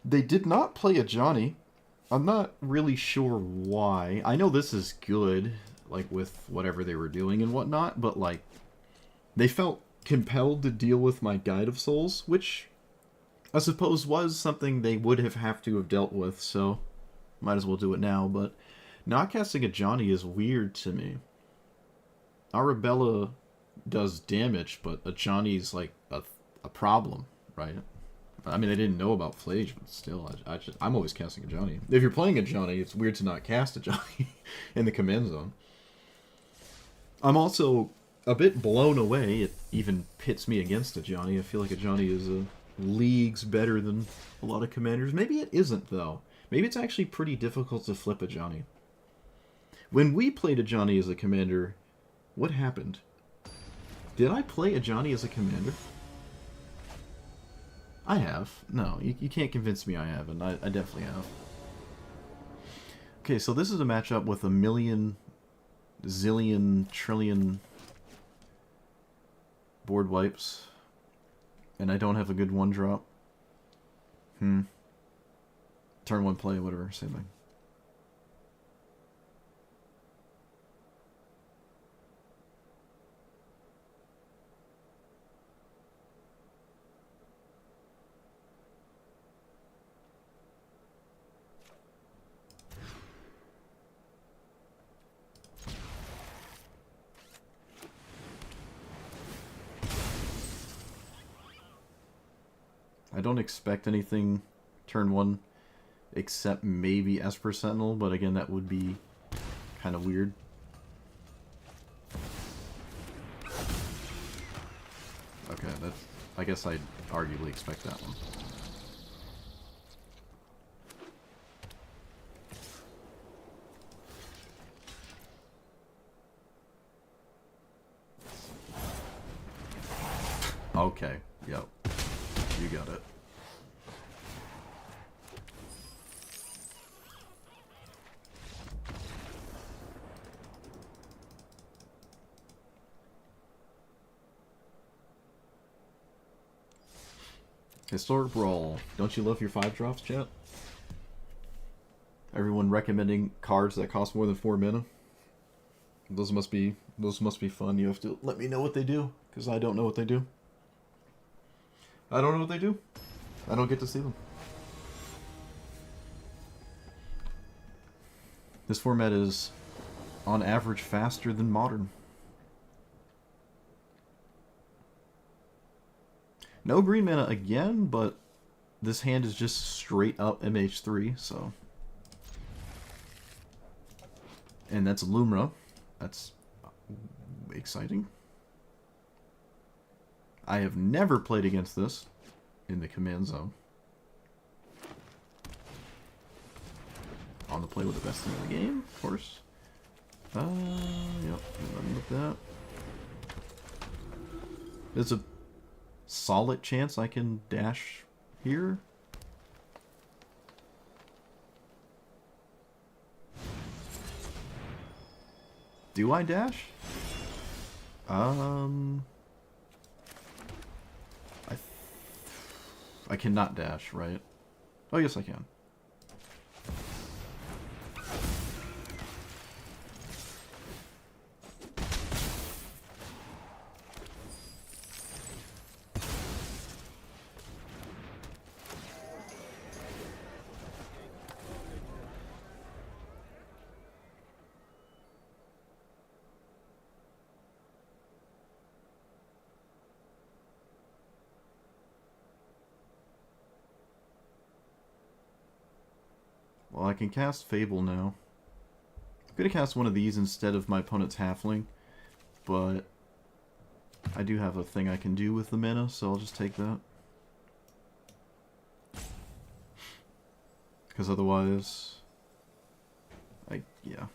They did not play a Johnny. I'm not really sure why. I know this is good, like, with whatever they were doing and whatnot, but, like, they felt compelled to deal with my Guide of Souls, which I suppose was something they would have to have dealt with, so might as well do it now. But not casting a Johnny is weird to me. Arabella does damage, but a Johnny's like a problem, right? I mean, I didn't know about Flage, but still, I'm always casting a Johnny. If you're playing a Johnny, it's weird to not cast a Johnny in the command zone. I'm also a bit blown away. It even pits me against a Johnny. I feel like a Johnny is leagues better than a lot of commanders. Maybe it isn't, though. Maybe it's actually pretty difficult to flip a Johnny. When we played a Johnny as a commander, what happened? Did I play a Johnny as a commander? I have. No, you can't convince me I haven't. I definitely have. Okay, so this is a matchup with a million, zillion, trillion board wipes. And I don't have a good one drop. Turn one play, whatever, same thing. I don't expect anything turn one except maybe Esper Sentinel, but again, that would be kind of weird. Okay, that's... I guess I'd arguably expect that one. Okay, yep. You got it. Historic Brawl. Don't you love your 5 drops, chat? Everyone recommending cards that cost more than 4 mana. Those must be fun. You have to let me know what they do, because I don't know what they do. I don't know what they do. I don't get to see them. This format is, on average, faster than Modern. No green mana again, but this hand is just straight up MH3, so... And that's Lumra. That's exciting. I have never played against this in the command zone. On the play with the best team in the game, of course. Yep, nothing with that. There's a solid chance I can dash here. Do I dash? I cannot dash, right? Oh, yes, I can. Well, I can cast Fable now. I'm going to cast one of these instead of my opponent's Halfling, but I do have a thing I can do with the mana, so I'll just take that. Because otherwise... yeah.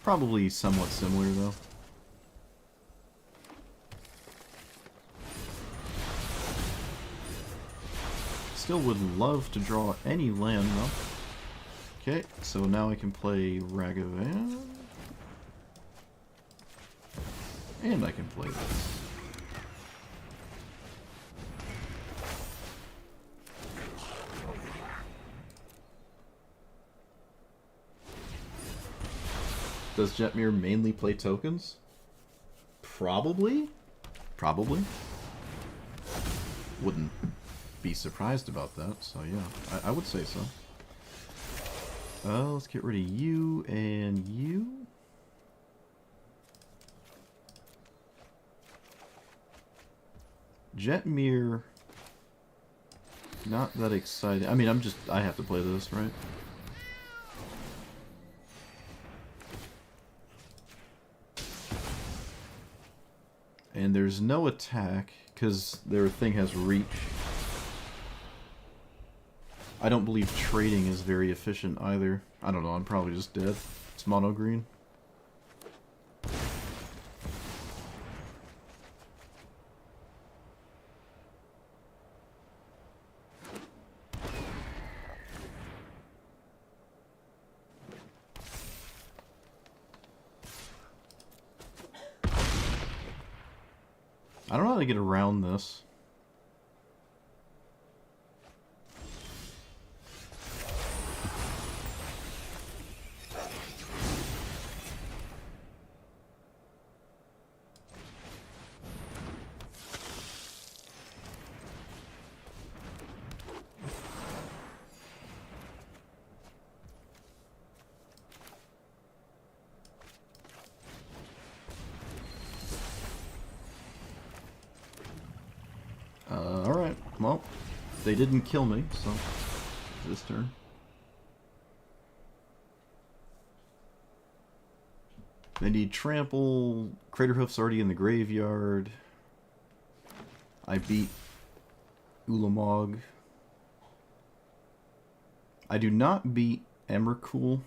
Probably somewhat similar, though. Still would love to draw any land, though. Okay, so now I can play Ragavan. And I can play this. Does Jetmir mainly play tokens? Probably. Probably. Wouldn't be surprised about that, so yeah, I would say so. Let's get rid of you and you. Jetmir, not that exciting. I mean, I have to play this, right? And there's no attack, because their thing has reach. I don't believe trading is very efficient either. I don't know, I'm probably just dead. It's mono green. I don't know how to get around this. Alright, well, they didn't kill me, so this turn. They need trample. Craterhoof's already in the graveyard. I beat Ulamog. I do not beat Emrakul.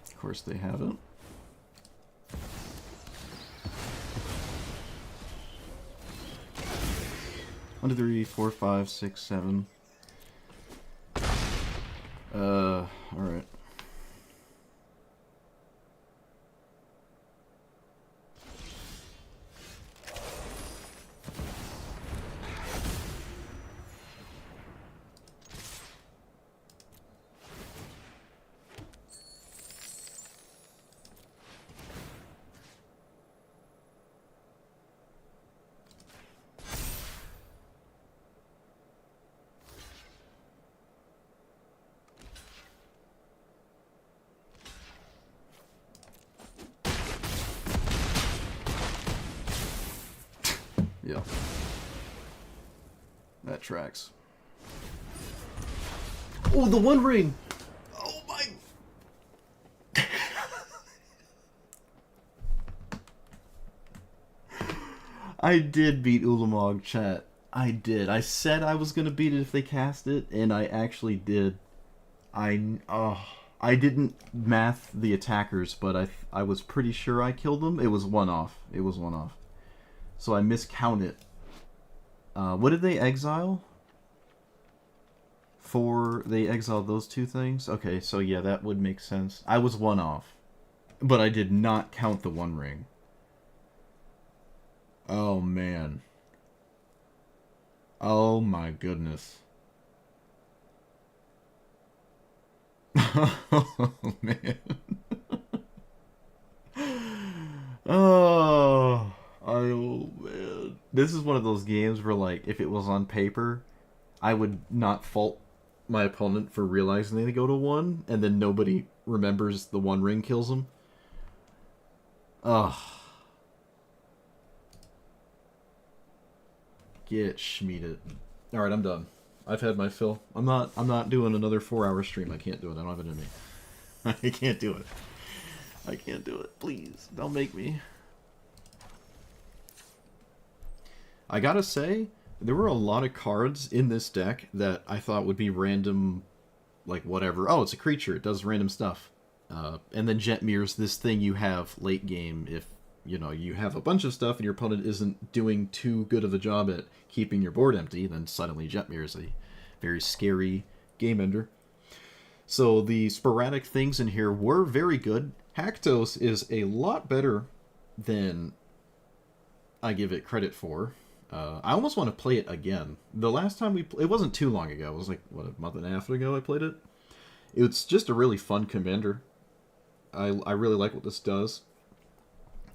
Of course they haven't. One, two, three, four, five, six, seven. Alright. Yeah. That tracks. Oh, the One Ring! Oh my... I did beat Ulamog, chat. I did. I said I was gonna beat it if they cast it, and I actually did. I didn't math the attackers, but I was pretty sure I killed them. It was one off. It was one off. So I miscounted. What did they exile? They exiled those two things? Okay, so yeah, that would make sense. I was one off. But I did not count the One Ring. Oh, man. Oh, my goodness. Oh, man. Oh, man. This is one of those games where, like, if it was on paper, I would not fault my opponent for realizing they go to one, and then nobody remembers the One Ring kills them. Ugh. Get schmeeded. Alright, I'm done. I've had my fill. I'm not doing another 4-hour stream. I can't do it. I don't have it in me. I can't do it. I can't do it. Please, don't make me. I gotta say, there were a lot of cards in this deck that I thought would be random, like whatever. Oh, it's a creature. It does random stuff. And then Jetmir's this thing you have late game if, you know, you have a bunch of stuff and your opponent isn't doing too good of a job at keeping your board empty, then suddenly Jetmir is a very scary game ender. So the sporadic things in here were very good. Haktos is a lot better than I give it credit for. I almost want to play it again. The last time it wasn't too long ago. It was like, what, a month and a half ago I played it? It's just a really fun commander. I really like what this does.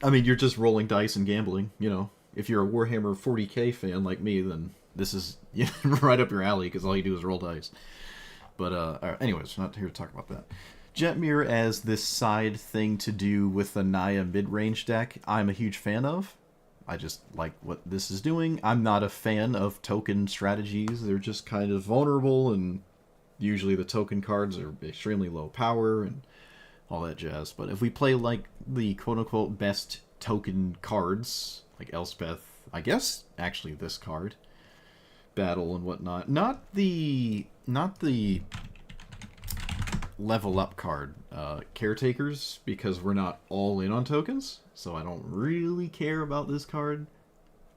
I mean, you're just rolling dice and gambling, you know. If you're a Warhammer 40k fan like me, then this is right up your alley, because all you do is roll dice. But anyways, we're not here to talk about that. Jetmir as this side thing to do with the Naya mid-range deck, I'm a huge fan of. I just like what this is doing. I'm not a fan of token strategies. They're just kind of vulnerable, and usually the token cards are extremely low power and all that jazz. But if we play like the quote-unquote best token cards, like Elspeth, I guess actually this card, Battle and whatnot, not the level up card, Caretakers, because we're not all in on tokens, so I don't really care about this card.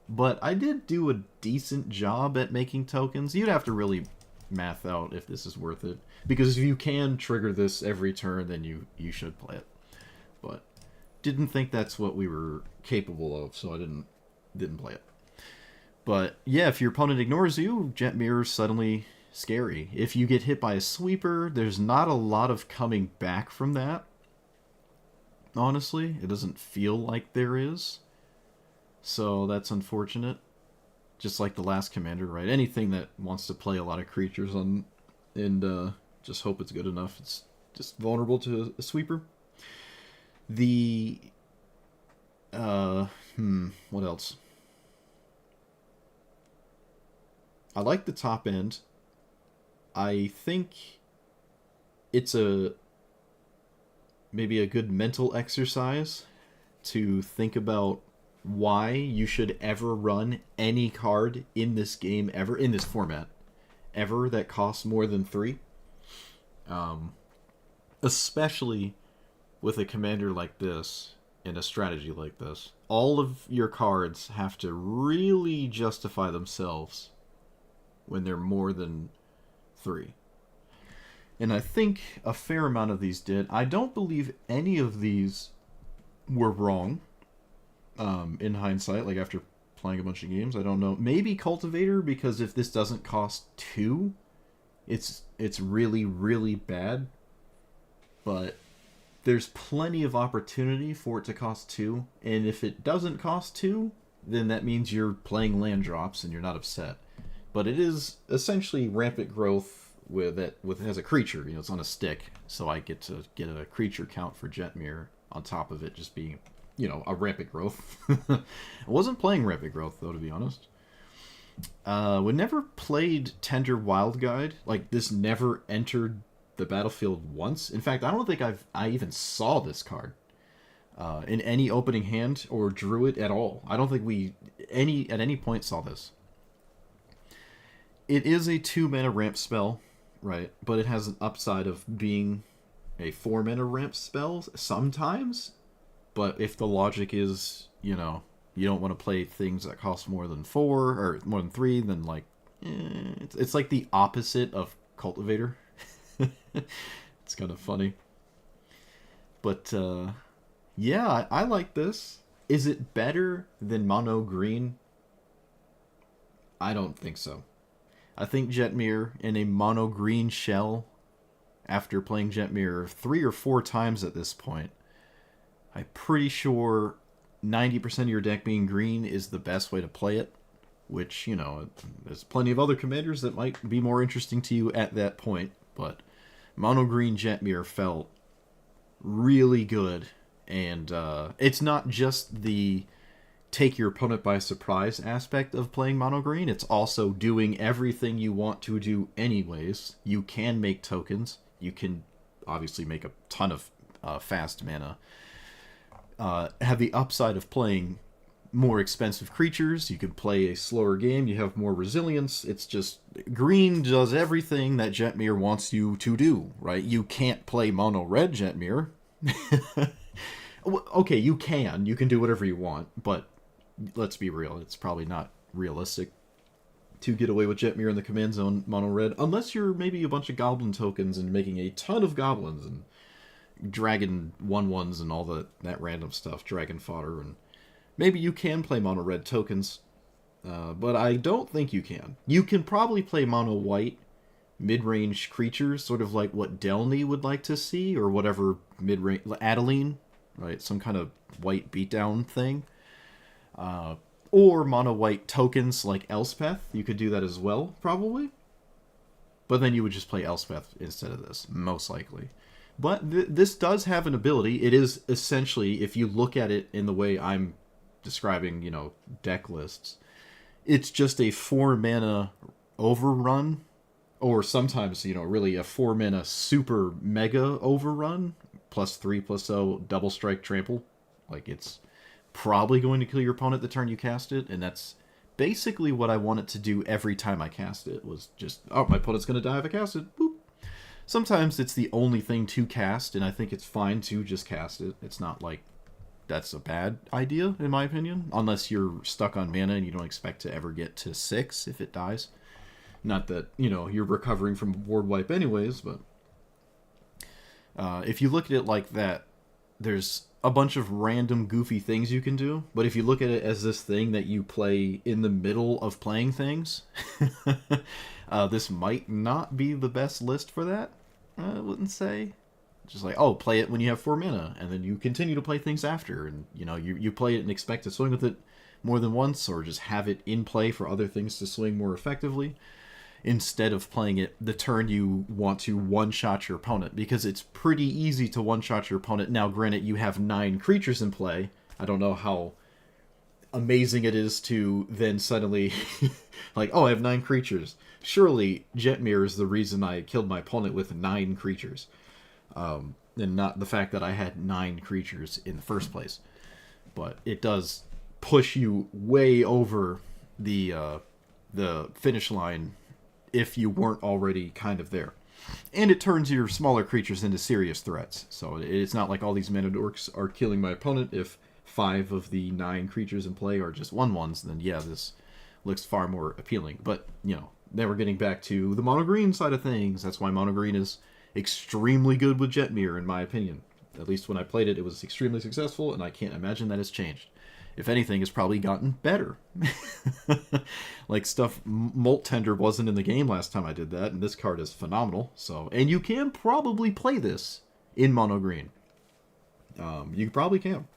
But I did do a decent job at making tokens. You'd have to really math out if this is worth it, because if you can trigger this every turn, then you should play it. But didn't think that's what we were capable of, so I didn't play it. But yeah, if your opponent ignores you, Jetmir's suddenly scary. If you get hit by a sweeper, there's not a lot of coming back from that. Honestly, it doesn't feel like there is. So that's unfortunate. Just like the last commander, right? Anything that wants to play a lot of creatures on and just hope it's good enough, it's just vulnerable to a sweeper. The what else? I like the top end. I think it's maybe a good mental exercise to think about why you should ever run any card in this game ever, in this format, ever, that costs more than 3. Especially with a commander like this and a strategy like this. All of your cards have to really justify themselves when they're more than 3. And I think a fair amount of these did. I don't believe any of these were wrong in hindsight, like after playing a bunch of games. I don't know. Maybe Cultivator, because if this doesn't cost 2, it's really, really bad. But there's plenty of opportunity for it to cost 2. And if it doesn't cost 2, then that means you're playing land drops and you're not upset. But it is essentially rampant growth with it as a creature. You know, it's on a stick, so I get to get a creature count for Jetmir on top of it just being, you know, a rampant growth. I wasn't playing rampant growth though, to be honest. We never played Tender Wild Guide. Like, this never entered the battlefield once. In fact, I don't think I even saw this card in any opening hand or drew it at all. I don't think we at any point saw this. It is a 2-mana ramp spell, right? But it has an upside of being a 4-mana ramp spell sometimes. But if the logic is, you know, you don't want to play things that cost more than 4 or more than 3, then like, it's like the opposite of Cultivator. It's kind of funny. But yeah, I like this. Is it better than mono green? I don't think so. I think Jetmir in a mono green shell, after playing Jetmir 3 or 4 times at this point, I'm pretty sure 90% of your deck being green is the best way to play it. Which, you know, there's plenty of other commanders that might be more interesting to you at that point. But mono green Jetmir felt really good. And it's not just the take your opponent by surprise aspect of playing mono green. It's also doing everything you want to do anyways. You can make tokens. You can obviously make a ton of fast mana. Have the upside of playing more expensive creatures. You can play a slower game. You have more resilience. It's just, green does everything that Jetmir wants you to do, right? You can't play mono red Jetmir. Okay, you can. You can do whatever you want, but let's be real. It's probably not realistic to get away with Jetmir in the command zone mono red, unless you're maybe a bunch of goblin tokens and making a ton of goblins and dragon 1/1s and all that random stuff, dragon fodder, and maybe you can play mono red tokens, but I don't think you can. You can probably play mono white mid-range creatures, sort of like what Delny would like to see, or whatever mid-range, Adeline, right? Some kind of white beatdown thing. Or mono white tokens like Elspeth. You could do that as well, probably. But then you would just play Elspeth instead of this, most likely. But this does have an ability. It is essentially, if you look at it in the way I'm describing, deck lists, it's just a 4-mana overrun, or sometimes, really a 4-mana super mega overrun, +3/+0, double strike trample. Like, it's probably going to kill your opponent the turn you cast it, and that's basically what I want it to do every time I cast it, was just, oh, my opponent's going to die if I cast it. Boop. Sometimes it's the only thing to cast, and I think it's fine to just cast it. It's not like that's a bad idea, in my opinion, unless you're stuck on mana and you don't expect to ever get to 6 if it dies. Not that, you're recovering from a board wipe anyways, but if you look at it like that, there's a bunch of random goofy things you can do, but if you look at it as this thing that you play in the middle of playing things, this might not be the best list for that, I wouldn't say. Just like, oh, play it when you have 4 mana, and then you continue to play things after, and, you play it and expect to swing with it more than once, or just have it in play for other things to swing more effectively, instead of playing it the turn you want to one-shot your opponent, because it's pretty easy to one-shot your opponent. Now, granted, you have 9 creatures in play. I don't know how amazing it is to then suddenly, like, oh, I have 9 creatures. Surely Jetmir is the reason I killed my opponent with 9 creatures, and not the fact that I had 9 creatures in the first place. But it does push you way over the finish line if you weren't already kind of there. And it turns your smaller creatures into serious threats. So it's not like all these mana dorks are killing my opponent. If 5 of the 9 creatures in play are just 1/1s, then yeah, this looks far more appealing. But, now we're getting back to the mono green side of things. That's why mono green is extremely good with Jetmir, in my opinion. At least when I played it, it was extremely successful, and I can't imagine that has changed. If anything, it's probably gotten better. Like, stuff Molt Tender wasn't in the game last time I did that, and this card is phenomenal. So, and you can probably play this in mono green. You probably can.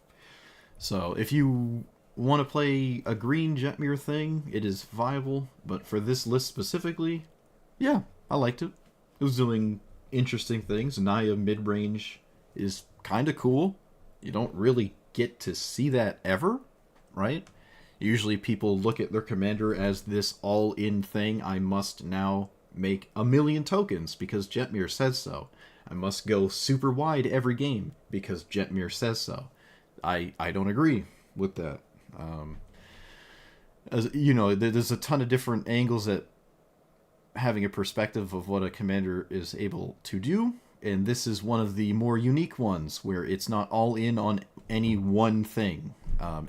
So if you want to play a green Jetmir thing, it is viable. But for this list specifically, yeah, I liked it. It was doing interesting things. Naya mid-range is kind of cool. You don't really get to see that ever, right? Usually people look at their commander as this all-in thing. I must now make 1,000,000 tokens because Jetmir says so. I must go super wide every game because Jetmir says so. I don't agree with that. As you know, there's a ton of different angles at having a perspective of what a commander is able to do, and this is one of the more unique ones where it's not all in on any one thing.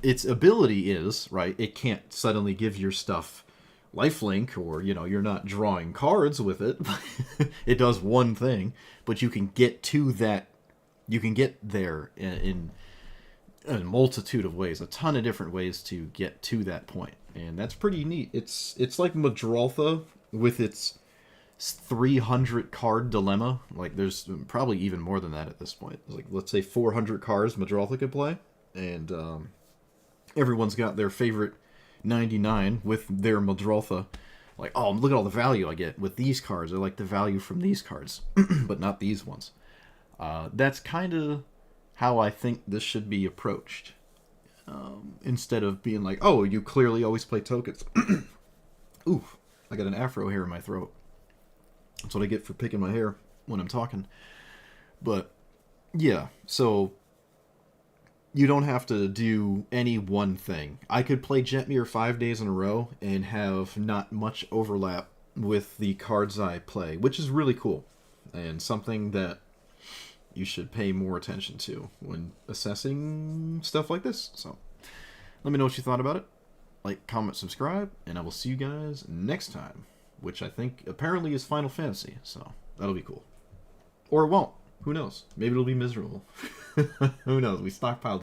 Its ability is, right, it can't suddenly give your stuff lifelink, or, you're not drawing cards with it. It does one thing, but you can get to that, you can get there in a multitude of ways, a ton of different ways to get to that point, and that's pretty neat. It's like Madroltha with its 300 card dilemma. Like, there's probably even more than that at this point. Like, let's say 400 cards Madroltha could play, and everyone's got their favorite 99 with their Madroltha. Like, oh, look at all the value I get with these cards. I like the value from these cards, but not these ones. That's kind of how I think this should be approached. Instead of being like, oh, you clearly always play tokens. Oof, I got an afro hair in my throat. That's what I get for picking my hair when I'm talking. But, yeah, so you don't have to do any one thing. I could play Jetmir 5 days in a row and have not much overlap with the cards I play, which is really cool, and something that you should pay more attention to when assessing stuff like this. So, let me know what you thought about it. Like, comment, subscribe, and I will see you guys next time, which I think apparently is Final Fantasy, so that'll be cool. Or it won't. Who knows? Maybe it'll be miserable. Who knows? We stockpiled